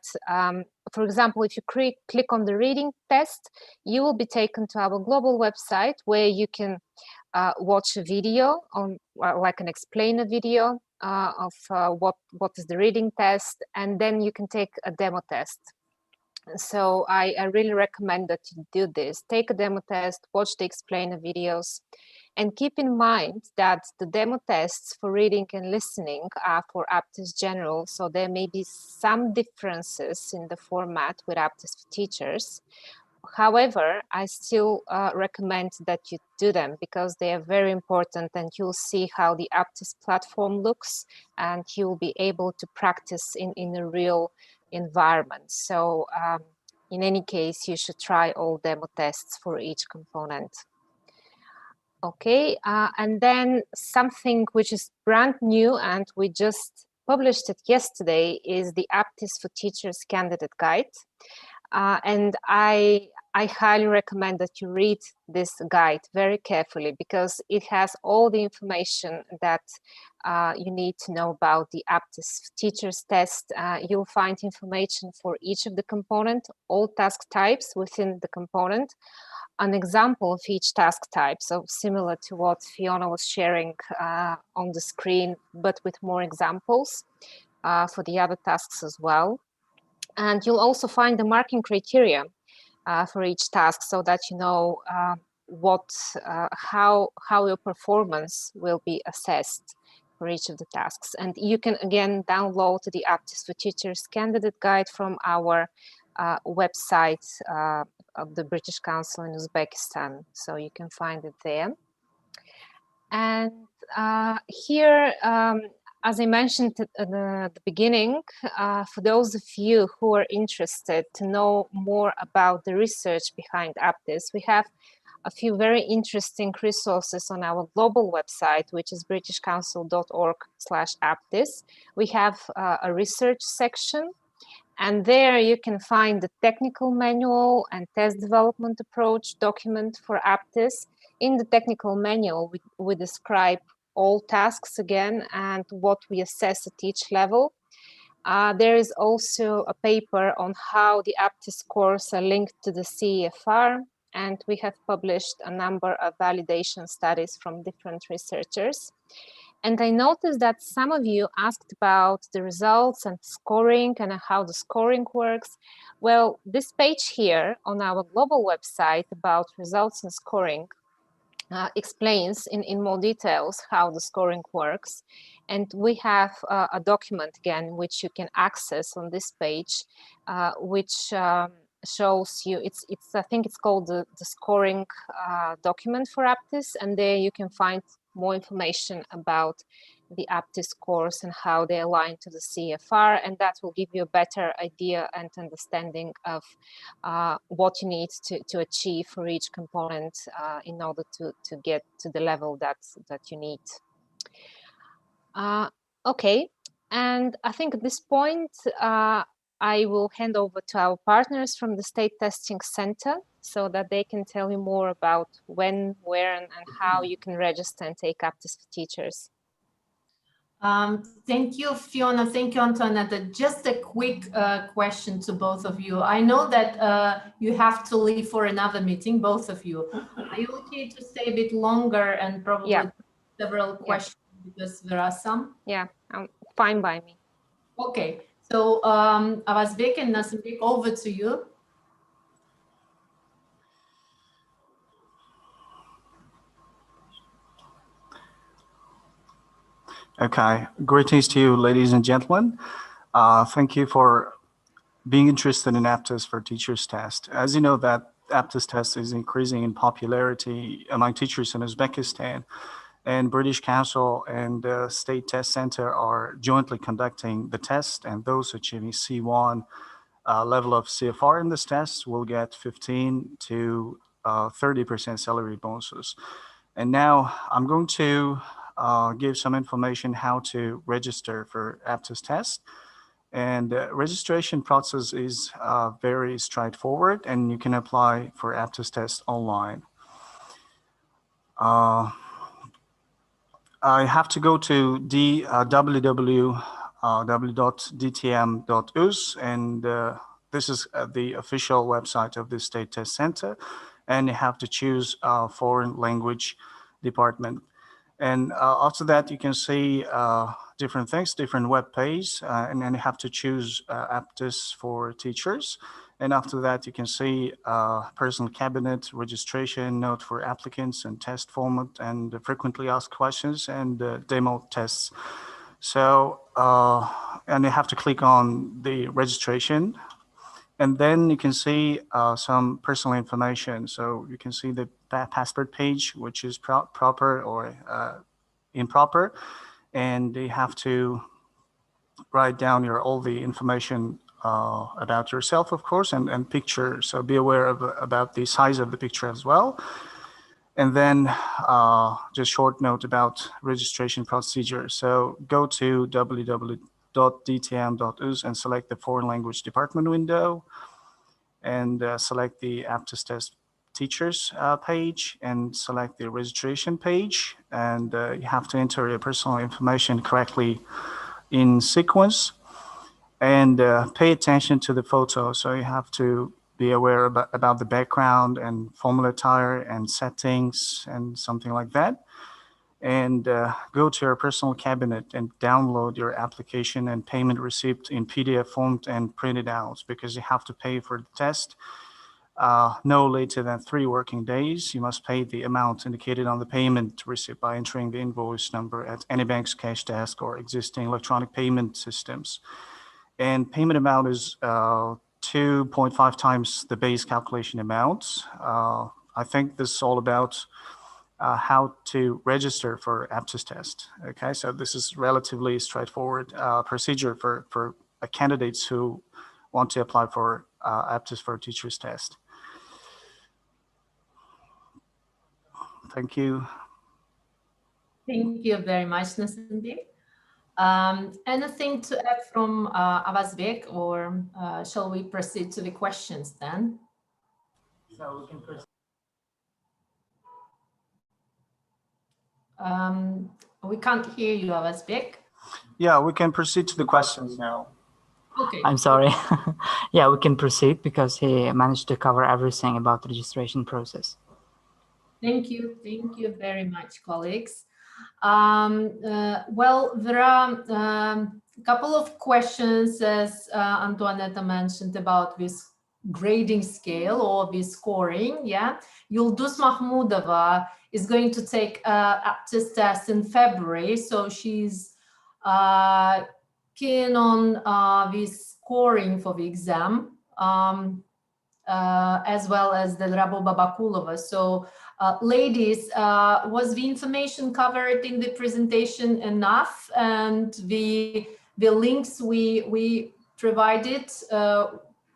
Speaker 3: for example, if you click on the reading test, you will be taken to our global website where you can watch a video on, like an explainer video of what is the reading test, and then you can take a demo test. So I really recommend that you do this. Take a demo test, watch the explainer videos, and keep in mind that the demo tests for reading and listening are for Aptis General, so there may be some differences in the format with Aptis for Teachers. However, I still recommend that you do them because they are very important, and you'll see how the Aptis platform looks, and you'll be able to practice in a real environment. So in any case, you should try all demo tests for each component. Okay, and then something which is brand new and we just published it yesterday is the Aptis for Teachers Candidate Guide. And I highly recommend that you read this guide very carefully because it has all the information that you need to know about the Aptis Teachers Test. You'll find information for each of the component, all task types within the component, an example of each task type, so similar to what Fiona was sharing on the screen, but with more examples for the other tasks as well. And you'll also find the marking criteria for each task so that you know how your performance will be assessed for each of the tasks. And you can again download the Aptis for Teachers Candidate Guide from our website of the British Council in Uzbekistan, so you can find it there. And here, as I mentioned at the beginning, for those of you who are interested to know more about the research behind Aptis, we have a few very interesting resources on our global website, which is britishcouncil.org/Aptis. We have a research section, and there you can find the technical manual and test development approach document for Aptis. In the technical manual, we describe all tasks again and what we assess at each level. There is also a paper on how the Aptis scores are linked to the CEFR, and we have published a number of validation studies from different researchers. And I noticed that some of you asked about the results and scoring and how the scoring works. Well, this page here on our global website about results and scoring explains in more details how the scoring works. And we have a document again, which you can access on this page, which shows you, I think it's called the scoring document for Aptis, and there you can find more information about the Aptis scores and how they align to the CEFR, and that will give you a better idea and understanding of what you need to achieve for each component in order to get to the level that you need. Okay, and I think at this point, I will hand over to our partners from the State Testing Center so that they can tell you more about when, where, and how you can register and take Aptis for Teachers.
Speaker 2: Thank you, Fiona. Thank you, Antoaneta. Just a quick question to both of you. I know that you have to leave for another meeting, both of you. Are you okay to stay a bit longer and probably several questions because there are some?
Speaker 3: Yeah, fine by me.
Speaker 2: Okay, so Avazbek and Nasimbek, over to you.
Speaker 5: Okay, greetings to you, ladies and gentlemen. Thank you for being interested in Aptis for Teachers test. As you know, that Aptis test is increasing in popularity among teachers in Uzbekistan, and British Council and the State Test Center are jointly conducting the test, and those achieving C1 level of CFR in this test will get 15 to 30% salary bonuses. And now I'm going to give some information how to register for Aptis test. And registration process is very straightforward, and you can apply for Aptis test online. I have to go to www.dtm.uz, and this is the official website of the State Test Center, and you have to choose foreign language department. And after that, you can see different things, different web pages, and then you have to choose Aptis for Teachers. And after that, you can see personal cabinet, registration, note for applicants, and test format, and frequently asked questions, and demo tests. So, and you have to click on the registration. And then you can see some personal information. So you can see the passport page, which is proper or improper. And you have to write down all the information about yourself, of course, and picture. So be aware about the size of the picture as well. And then just short note about registration procedure. So go to www.dtm.uz and select the foreign language department window, and select the Aptis test teachers page, and select the registration page. And you have to enter your personal information correctly in sequence, and pay attention to the photo. So you have to be aware about the background and formal attire and settings and something like that. And go to your personal cabinet and download your application and payment receipt in PDF form and print it out, because you have to pay for the test no later than 3 working days. You must pay the amount indicated on the payment receipt by entering the invoice number at any bank's cash desk or existing electronic payment systems. And payment amount is 2.5 times the base calculation amount. I think this is all about how to register for Aptis test. Okay, so this is relatively straightforward procedure for candidates who want to apply for Aptis for teachers test. Thank you.
Speaker 2: Thank you very much, Nasimbek. Anything to add from Avazbek, or shall we proceed to the questions then?
Speaker 6: So we can proceed.
Speaker 2: We can't hear you, Avazbek.
Speaker 5: Yeah, we can proceed to the questions now.
Speaker 2: Okay.
Speaker 6: I'm sorry. Yeah, we can proceed because he managed to cover everything about the registration process.
Speaker 2: Thank you very much, colleagues. Well, there are a couple of questions, as Antoaneta mentioned, about this grading scale or this scoring. Yeah, Yulduz Mahmudova is going to take Aptis test in February, so she's keen on this scoring for the exam, as well as the Raboba Bakulova. So ladies, was the information covered in the presentation enough? And the links we provided,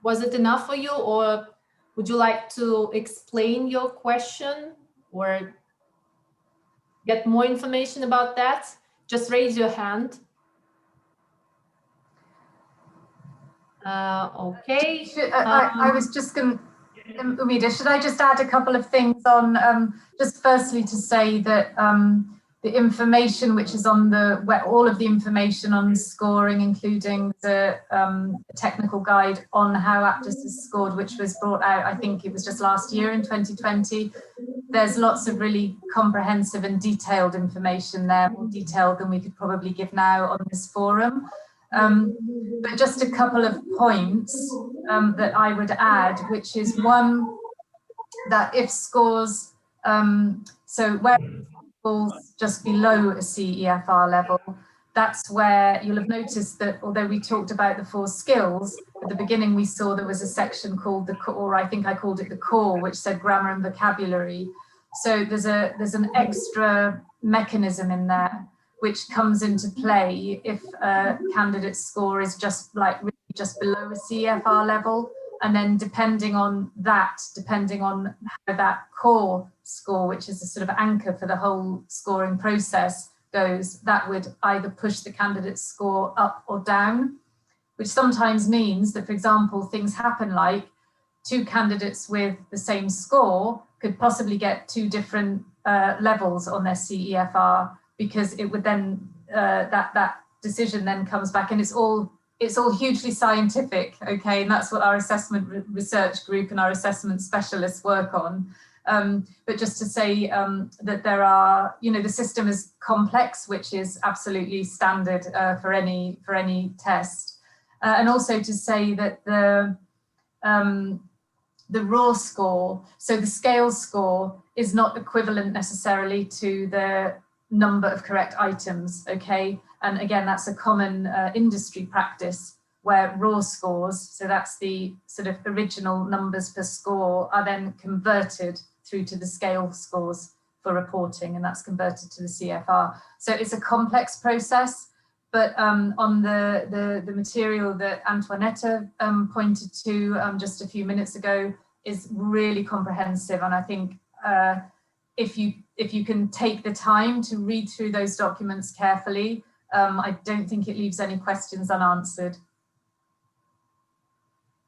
Speaker 2: was it enough for you, or would you like to explain your question or get more information about that? Just raise your hand. Okay.
Speaker 4: I was just going to, Umida, should I just add a couple of things on, just firstly to say that the information which is on all of the information on scoring, including the technical guide on how Aptis is scored, which was brought out, I think it was just last year in 2020. There's lots of really comprehensive and detailed information there, more detailed than we could probably give now on this forum. But just a couple of points that I would add, which is one, that if scores, so where falls just below a CEFR level, that's where you'll have noticed that although we talked about the 4 skills, at the beginning we saw there was a section called the core, or I think I called it the core, which said grammar and vocabulary. So there's an extra mechanism in there which comes into play if a candidate's score is just really just below a CEFR level. And then depending on how that core score, which is a sort of anchor for the whole scoring process, goes, that would either push the candidate's score up or down, which sometimes means that, for example, things happen like 2 candidates with the same score could possibly get 2 different levels on their CEFR, because it would then, that decision then comes back, and it's all hugely scientific, okay? And that's what our assessment research group and our assessment specialists work on. But just to say that there are, the system is complex, which is absolutely standard for any test. And also to say that the raw score, so the scale score, is not equivalent necessarily to the number of correct items, okay? And again, that's a common industry practice where raw scores, so that's the sort of original numbers per score, are then converted through to the scale scores for reporting, and that's converted to the CFR. So it's a complex process, but on the material that Antoaneta pointed to just a few minutes ago is really comprehensive, and I think if you can take the time to read through those documents carefully, I don't think it leaves any questions unanswered.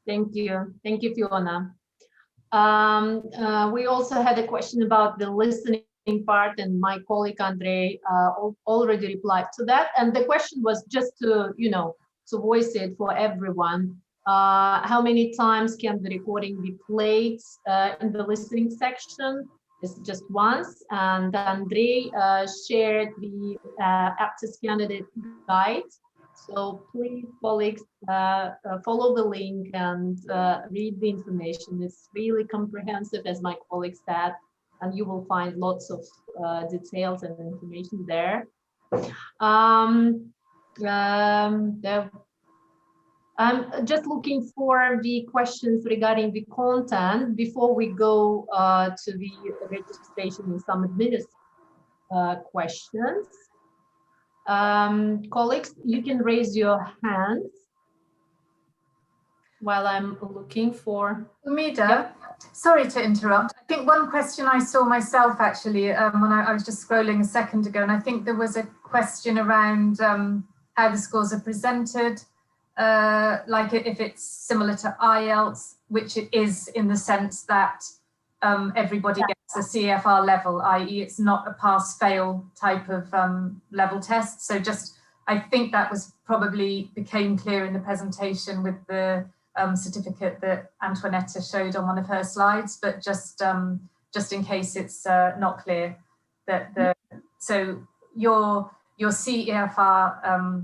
Speaker 2: Thank you, Fiona. We also had a question about the listening part, and my colleague Andrei already replied to that. And the question was just to, to voice it for everyone. How many times can the recording be played in the listening section? It's just once. And Andrei shared the Aptis candidate guide. So please, colleagues, follow the link and read the information. It's really comprehensive, as my colleague said, and you will find lots of details and information there. I'm just looking for the questions regarding the content before we go to the registration and some administrative questions. Colleagues, you can raise your hands while I'm looking for.
Speaker 4: Umida,
Speaker 2: Yep.
Speaker 4: Sorry to interrupt. I think one question I saw myself actually when I was just scrolling a second ago, and I think there was a question around how the scores are presented, like if it's similar to IELTS, which it is in the sense that everybody gets a CFR level, i.e. it's not a pass-fail type of level test. So just, I think that was probably became clear in the presentation with the certificate that Antoaneta showed on one of her slides, but just in case it's not clear, that so your CFR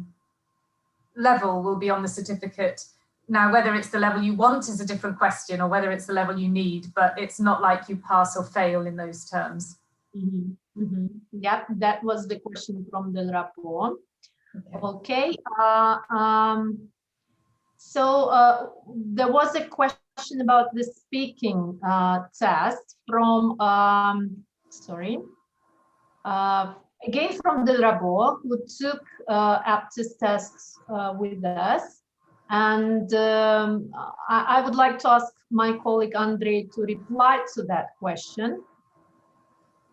Speaker 4: level will be on the certificate. Now, whether it's the level you want is a different question, or whether it's the level you need, but it's not like you pass or fail in those terms.
Speaker 2: Mm-hmm. Mm-hmm. Yeah, that was the question from the rapport. Okay. So there was a question about the speaking test from, again from the Rabo, who took Aptis tests with us. And I would like to ask my colleague Andrei to reply to that question.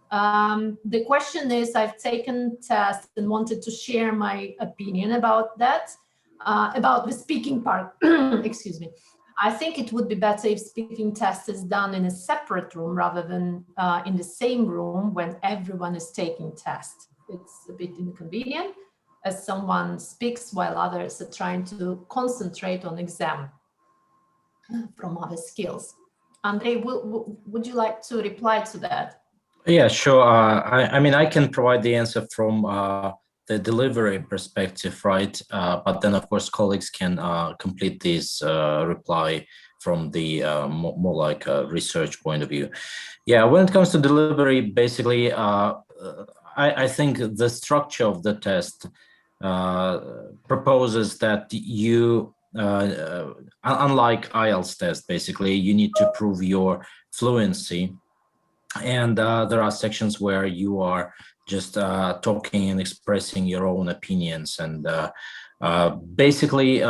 Speaker 2: The question is, I've taken tests and wanted to share my opinion about that, about the speaking part, excuse me. I think it would be better if speaking test is done in a separate room rather than in the same room when everyone is taking tests. It's a bit inconvenient as someone speaks while others are trying to concentrate on exam from other skills. Andrei, would you like to reply to that?
Speaker 7: Yeah, sure. I mean, I can provide the answer from the delivery perspective, right? But then, of course, colleagues can complete this reply from the more like a research point of view. Yeah, when it comes to delivery, basically, I think the structure of the test proposes that you, unlike IELTS test, basically, you need to prove your fluency. And there are sections where you are just talking and expressing your own opinions. And basically,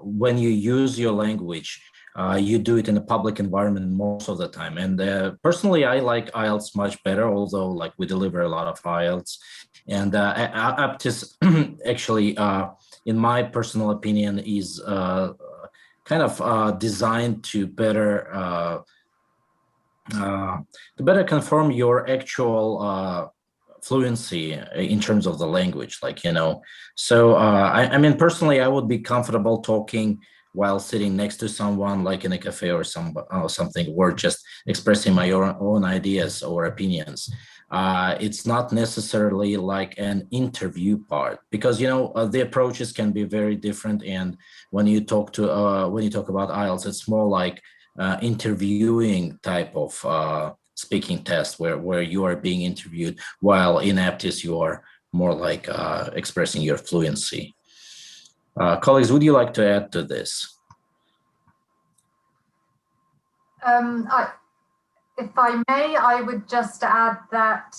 Speaker 7: when you use your language, you do it in a public environment most of the time. And personally, I like IELTS much better, although like we deliver a lot of IELTS. And Aptis actually, in my personal opinion, is kind of designed to better confirm your actual fluency in terms of the language, like, you know. So I mean, personally, I would be comfortable talking while sitting next to someone, like in a cafe or something, or just expressing my own ideas or opinions. It's not necessarily like an interview part, because, you know, the approaches can be very different. And when you talk to when you talk about IELTS, it's more like interviewing type of speaking test where you are being interviewed, while in Aptis you are more like expressing your fluency. Colleagues, would you like to add to this?
Speaker 4: If I may, I would just add that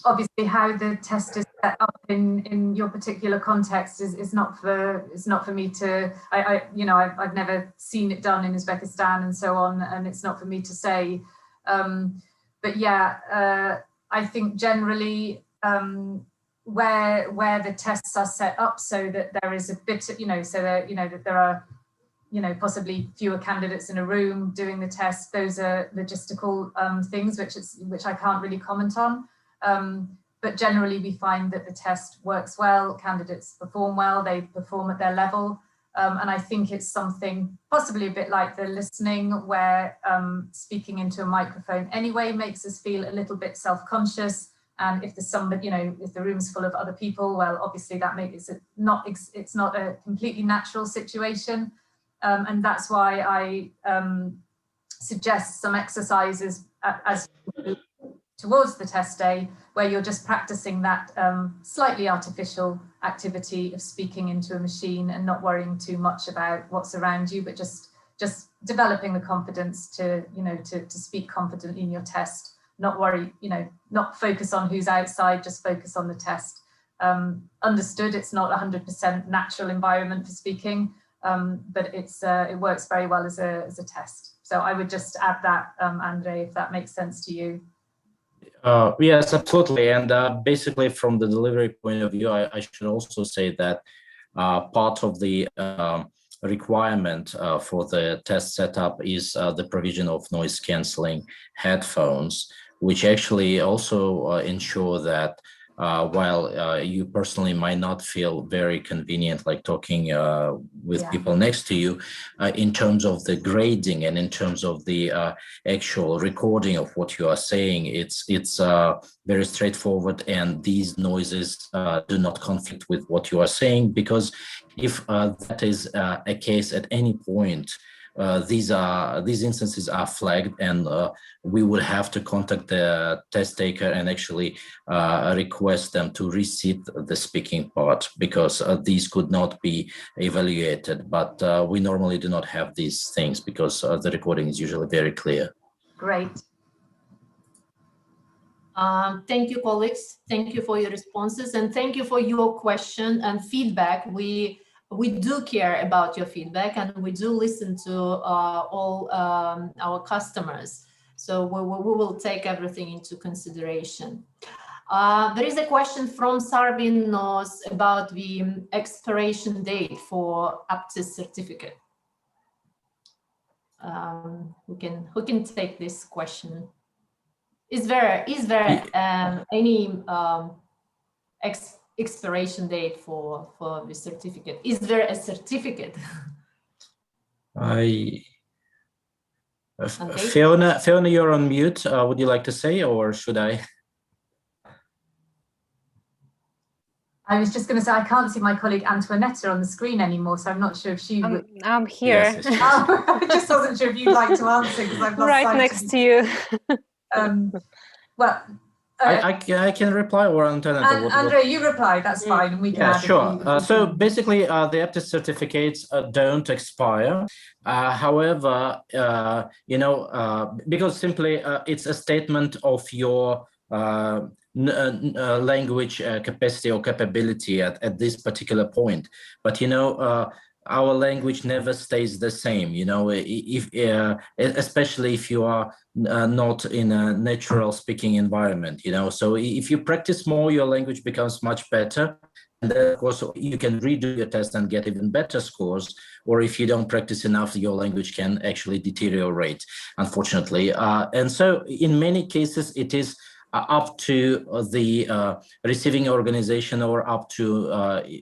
Speaker 4: obviously how the test is set up in your particular context is not for me to. I've never seen it done in Uzbekistan and so on, and it's not for me to say. But yeah, I think generally where the tests are set up so that there is a bit, so that there are, possibly fewer candidates in a room doing the test. Those are logistical things which I can't really comment on. But generally we find that the test works well, candidates perform well, they perform at their level. And I think it's something possibly a bit like the listening, where speaking into a microphone anyway makes us feel a little bit self-conscious. And if there's somebody, if the room's full of other people, well, obviously that makes it it's not a completely natural situation. And that's why I suggest some exercises as towards the test day, where you're just practicing that slightly artificial activity of speaking into a machine and not worrying too much about what's around you, but just developing the confidence to speak confidently in your test, not worry, not focus on who's outside, just focus on the test. Understood, it's not 100% natural environment for speaking, but it works very well as a test. So I would just add that, Andre, if that makes sense to you.
Speaker 7: Yes, absolutely. And basically, from the delivery point of view, I should also say that part of the requirement for the test setup is the provision of noise cancelling headphones, which actually also ensure that while you personally might not feel very convenient, like talking with people next to you, in terms of the grading and in terms of the actual recording of what you are saying, it's very straightforward, and these noises do not conflict with what you are saying, because if that is a case at any point, these instances are flagged, and we would have to contact the test taker and actually request them to resit the speaking part, because these could not be evaluated. But we normally do not have these things because the recording is usually very clear.
Speaker 4: Great.
Speaker 2: Thank you, colleagues. Thank you for your responses, and thank you for your question and feedback. We do care about your feedback, and we do listen to all our customers. So we will take everything into consideration. There is a question from Sarbin Nos about the expiration date for Aptis certificate. Who can take this question? Is there any expiration date for the certificate? Is there a certificate?
Speaker 7: Fiona, you're on mute. Would you like to say, or should I?
Speaker 4: I was just going to say, I can't see my colleague Antoaneta on the screen anymore, so I'm not sure if she would.
Speaker 3: I'm here.
Speaker 4: Yes, I just wasn't sure if you'd like to answer, because I've lost
Speaker 3: right
Speaker 4: sight
Speaker 3: next to you.
Speaker 4: Well,
Speaker 7: I can reply, or Antoaneta.
Speaker 4: Andre, you reply, that's fine. We can
Speaker 7: sure. So basically, the Aptis certificates don't expire. However, because simply it's a statement of your language capacity or capability at this particular point. But our language never stays the same, if especially if you are not in a natural speaking environment, so if you practice more, your language becomes much better, and then of course you can redo your test and get even better scores. Or if you don't practice enough, your language can actually deteriorate, unfortunately. And so in many cases it is up to the receiving organization, or up to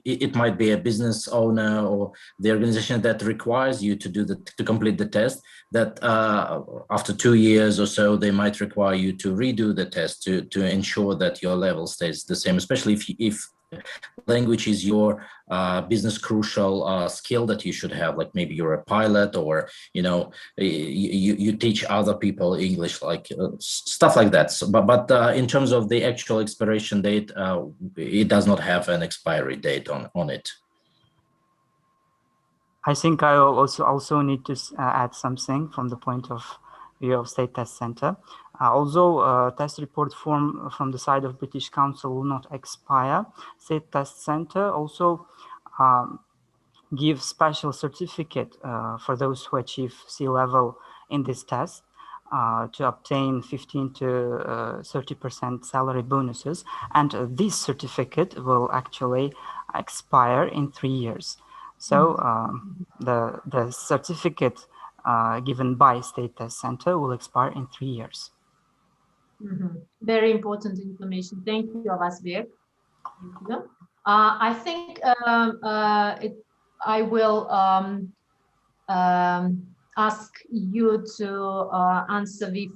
Speaker 7: it might be a business owner or the organization that requires you to complete the test, that after 2 years or so they might require you to redo the test to ensure that your level stays the same, especially if language is your business crucial skill that you should have, like maybe you're a pilot, or you teach other people English, like stuff like that. So, but in terms of the actual expiration date, it does not have an expiry date on it.
Speaker 6: I think I also need to add something from the point of view of State Test Center. Although test report form from the side of British Council will not expire, State Test Center also gives special certificate for those who achieve C level in this test to obtain 15 to 30% salary bonuses, and this certificate will actually expire in 3 years. So the certificate given by State Test Center will expire in 3 years.
Speaker 2: Very important information. Thank you, Avazbek. Thank you. I think I will ask you to answer the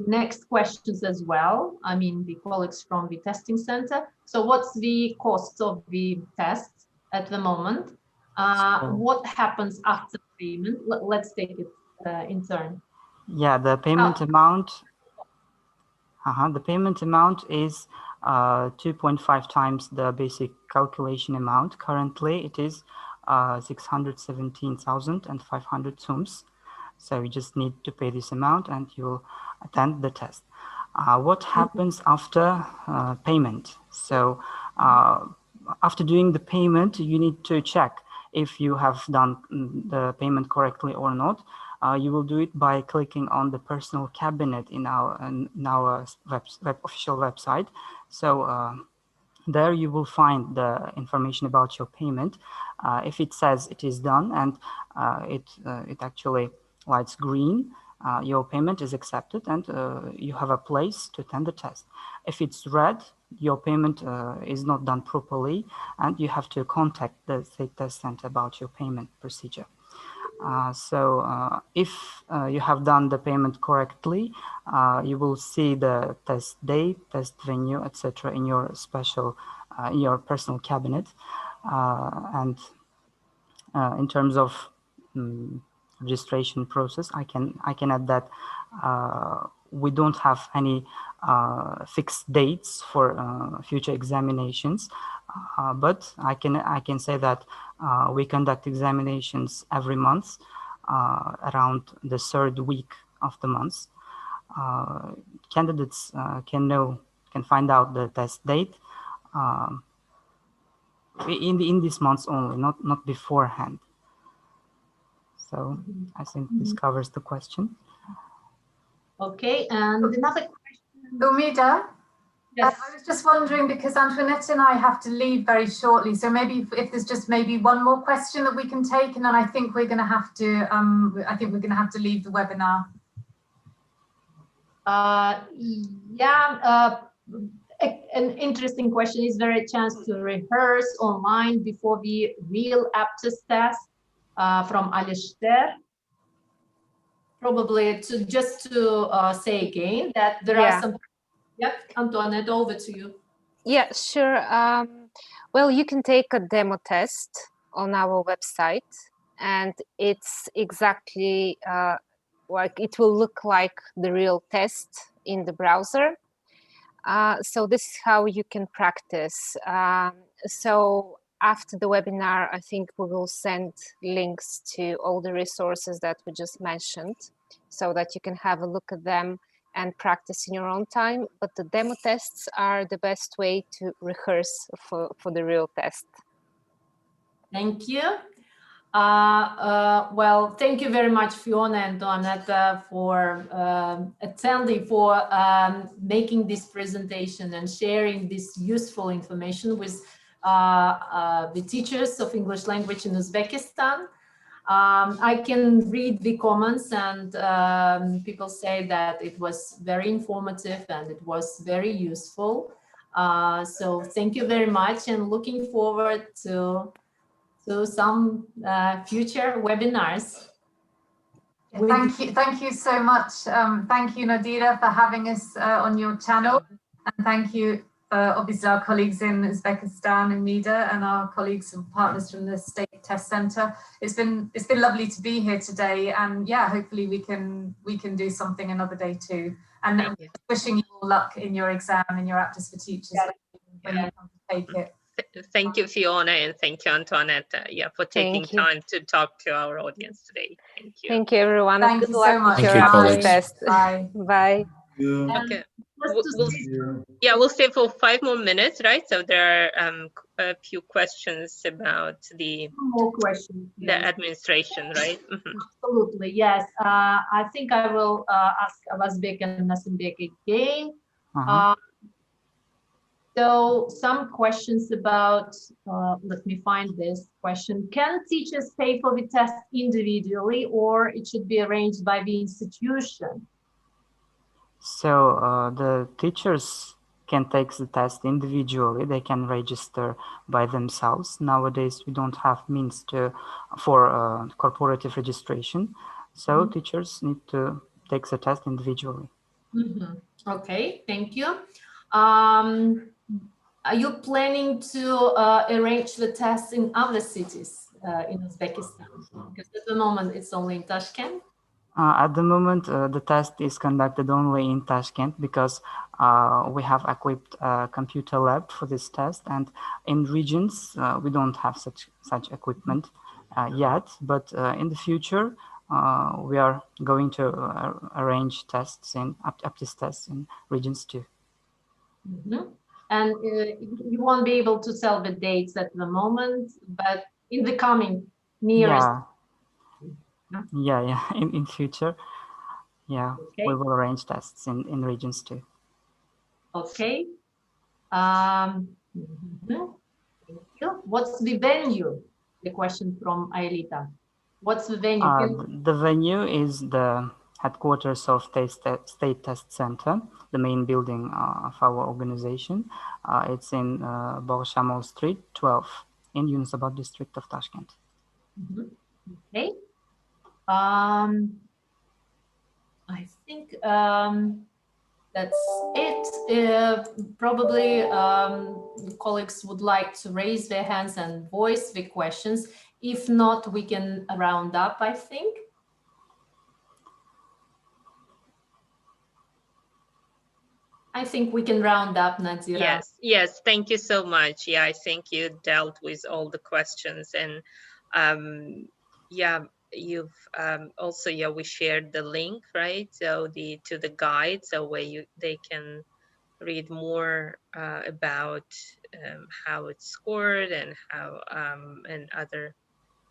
Speaker 2: next questions as well. I mean, the colleagues from the testing center. So what's the cost of the test at the moment? What happens after payment? Let's take it in turn.
Speaker 6: Yeah, the payment amount. The payment amount is 2.5 times the basic calculation amount. Currently, it is 617,500 sums. So you just need to pay this amount and you will attend the test. What happens after payment? So after doing the payment, you need to check if you have done the payment correctly or not. You will do it by clicking on the personal cabinet in our official website. So there you will find the information about your payment. If it says it is done and it actually lights green, your payment is accepted and you have a place to attend the test. If it's red, your payment is not done properly and you have to contact the State Test Center about your payment procedure. If you have done the payment correctly, you will see the test date, test venue, etc. in your in your personal cabinet. And in terms of registration process, I can add that we don't have any fixed dates for future examinations, but I can say that we conduct examinations every month around the 3rd week of the month. Candidates can find out the test date in this month only, not beforehand. So I think this covers the question.
Speaker 2: Okay, and another question.
Speaker 4: Umida?
Speaker 2: Yes.
Speaker 4: I was just wondering, because Antoaneta and I have to leave very shortly, so maybe if there's just maybe one more question that we can take, and then I think we're going to have to leave the webinar.
Speaker 2: An interesting question. Is there a chance to rehearse online before the real Aptis test from Alishter? Probably to say again that there are some. Yep, Antoaneta, over to you.
Speaker 3: Yeah, sure. Well, you can take a demo test on our website, and it's exactly like it will look like the real test in the browser. So this is how you can practice. So after the webinar, I think we will send links to all the resources that we just mentioned so that you can have a look at them and practice in your own time. But the demo tests are the best way to rehearse for the real test.
Speaker 2: Thank you. Well, thank you very much, Fiona and Antoaneta, for attending, for making this presentation and sharing this useful information with the teachers of English language in Uzbekistan. I can read the comments, and people say that it was very informative and it was very useful. So thank you very much, and looking forward to some future webinars.
Speaker 4: Thank you so much. Thank you, Nadira, for having us on your channel, and thank you obviously our colleagues in Uzbekistan and MEDA, and our colleagues and partners from the State Test Center. It's been lovely to be here today, and yeah, hopefully we can do something another day too. And wishing you all luck in your exam, in your Aptis for Teachers when you come to take it.
Speaker 1: thank you, Fiona, and thank you, Antoaneta, for taking
Speaker 3: Thank you.
Speaker 1: time to talk to our audience today. Thank you.
Speaker 3: Thank you, everyone.
Speaker 4: Thank
Speaker 3: Good
Speaker 4: you
Speaker 3: luck
Speaker 4: so much.
Speaker 3: with
Speaker 7: Thank
Speaker 3: your
Speaker 7: you,
Speaker 3: Aptis
Speaker 7: colleagues.
Speaker 3: test.
Speaker 4: Bye.
Speaker 3: Bye.
Speaker 1: Okay.
Speaker 2: Just to
Speaker 1: We'll stay for 5 more minutes, right? So there are a few questions about the
Speaker 2: more questions.
Speaker 1: the
Speaker 2: Yes.
Speaker 1: administration, right?
Speaker 2: Absolutely, yes. I think I will ask Avazbek and Nasimbek again. So some questions about, let me find this question. Can teachers pay for the test individually, or it should be arranged by the institution?
Speaker 6: So the teachers can take the test individually. They can register by themselves. Nowadays, we don't have means for corporative registration. So teachers need to take the test individually.
Speaker 2: Okay, thank you. Are you planning to arrange the tests in other cities in Uzbekistan? Because at the moment it's only in Tashkent.
Speaker 6: At the moment, the test is conducted only in Tashkent because we have equipped a computer lab for this test, and in regions we don't have such equipment yet. But in the future, we are going to arrange tests in Aptis tests in regions too.
Speaker 2: And you won't be able to tell the dates at the moment, but in the coming nearest.
Speaker 6: Yeah. In future, okay. We will arrange tests in regions too.
Speaker 2: Okay. Thank you. What's the venue? The question from Aelita. What's the venue?
Speaker 6: The venue is the headquarters of State Test Center, the main building of our organization. It's in Bolshamol Street 12 in Yunusobod district of Tashkent.
Speaker 2: Okay. I think that's it. Probably colleagues would like to raise their hands and voice the questions. If not, we can round up, I think. I think we can round up, Nadira.
Speaker 1: Yes, thank you so much. Yeah, I think you dealt with all the questions, and you've also we shared the link, right? So to the guide, so where they can read more about how it's scored and how and other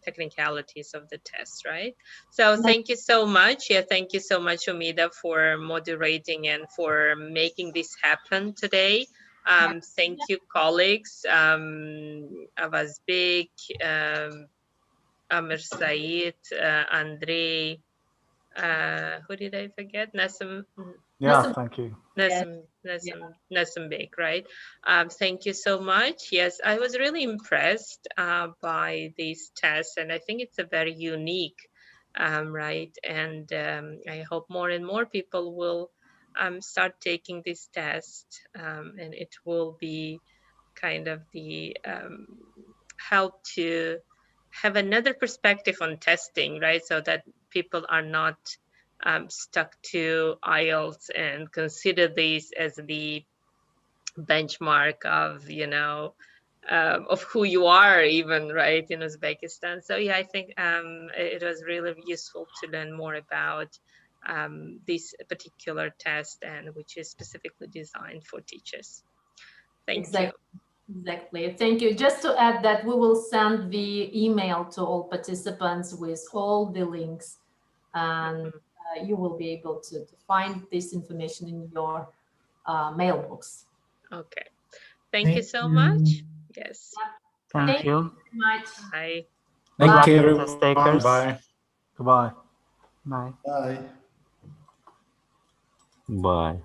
Speaker 1: technicalities of the test, right? So thank you so much. Thank you so much, Umida, for moderating and for making this happen today. Thank you, colleagues, Avazbek, Amir Said, Andrei, who did I forget?
Speaker 5: Thank you.
Speaker 1: Nasimbek, right? Thank you so much. Yes, I was really impressed by these tests, and I think it's a very unique, right? And I hope more and more people will start taking this test, and it will be kind of the help to have another perspective on testing, right? So that people are not stuck to IELTS and consider this as the benchmark of, of who you are even, right, in Uzbekistan. So I think it was really useful to learn more about this particular test, and which is specifically designed for teachers. Thank you.
Speaker 2: Exactly. Thank you. Just to add that we will send the email to all participants with all the links, and you will be able to find this information in your mailbox.
Speaker 1: Okay. Thank you so much. Yes.
Speaker 6: Thank you.
Speaker 2: Very much.
Speaker 1: Bye.
Speaker 7: Thank you.
Speaker 5: Bye. Goodbye.
Speaker 6: Bye.
Speaker 8: Bye. Bye.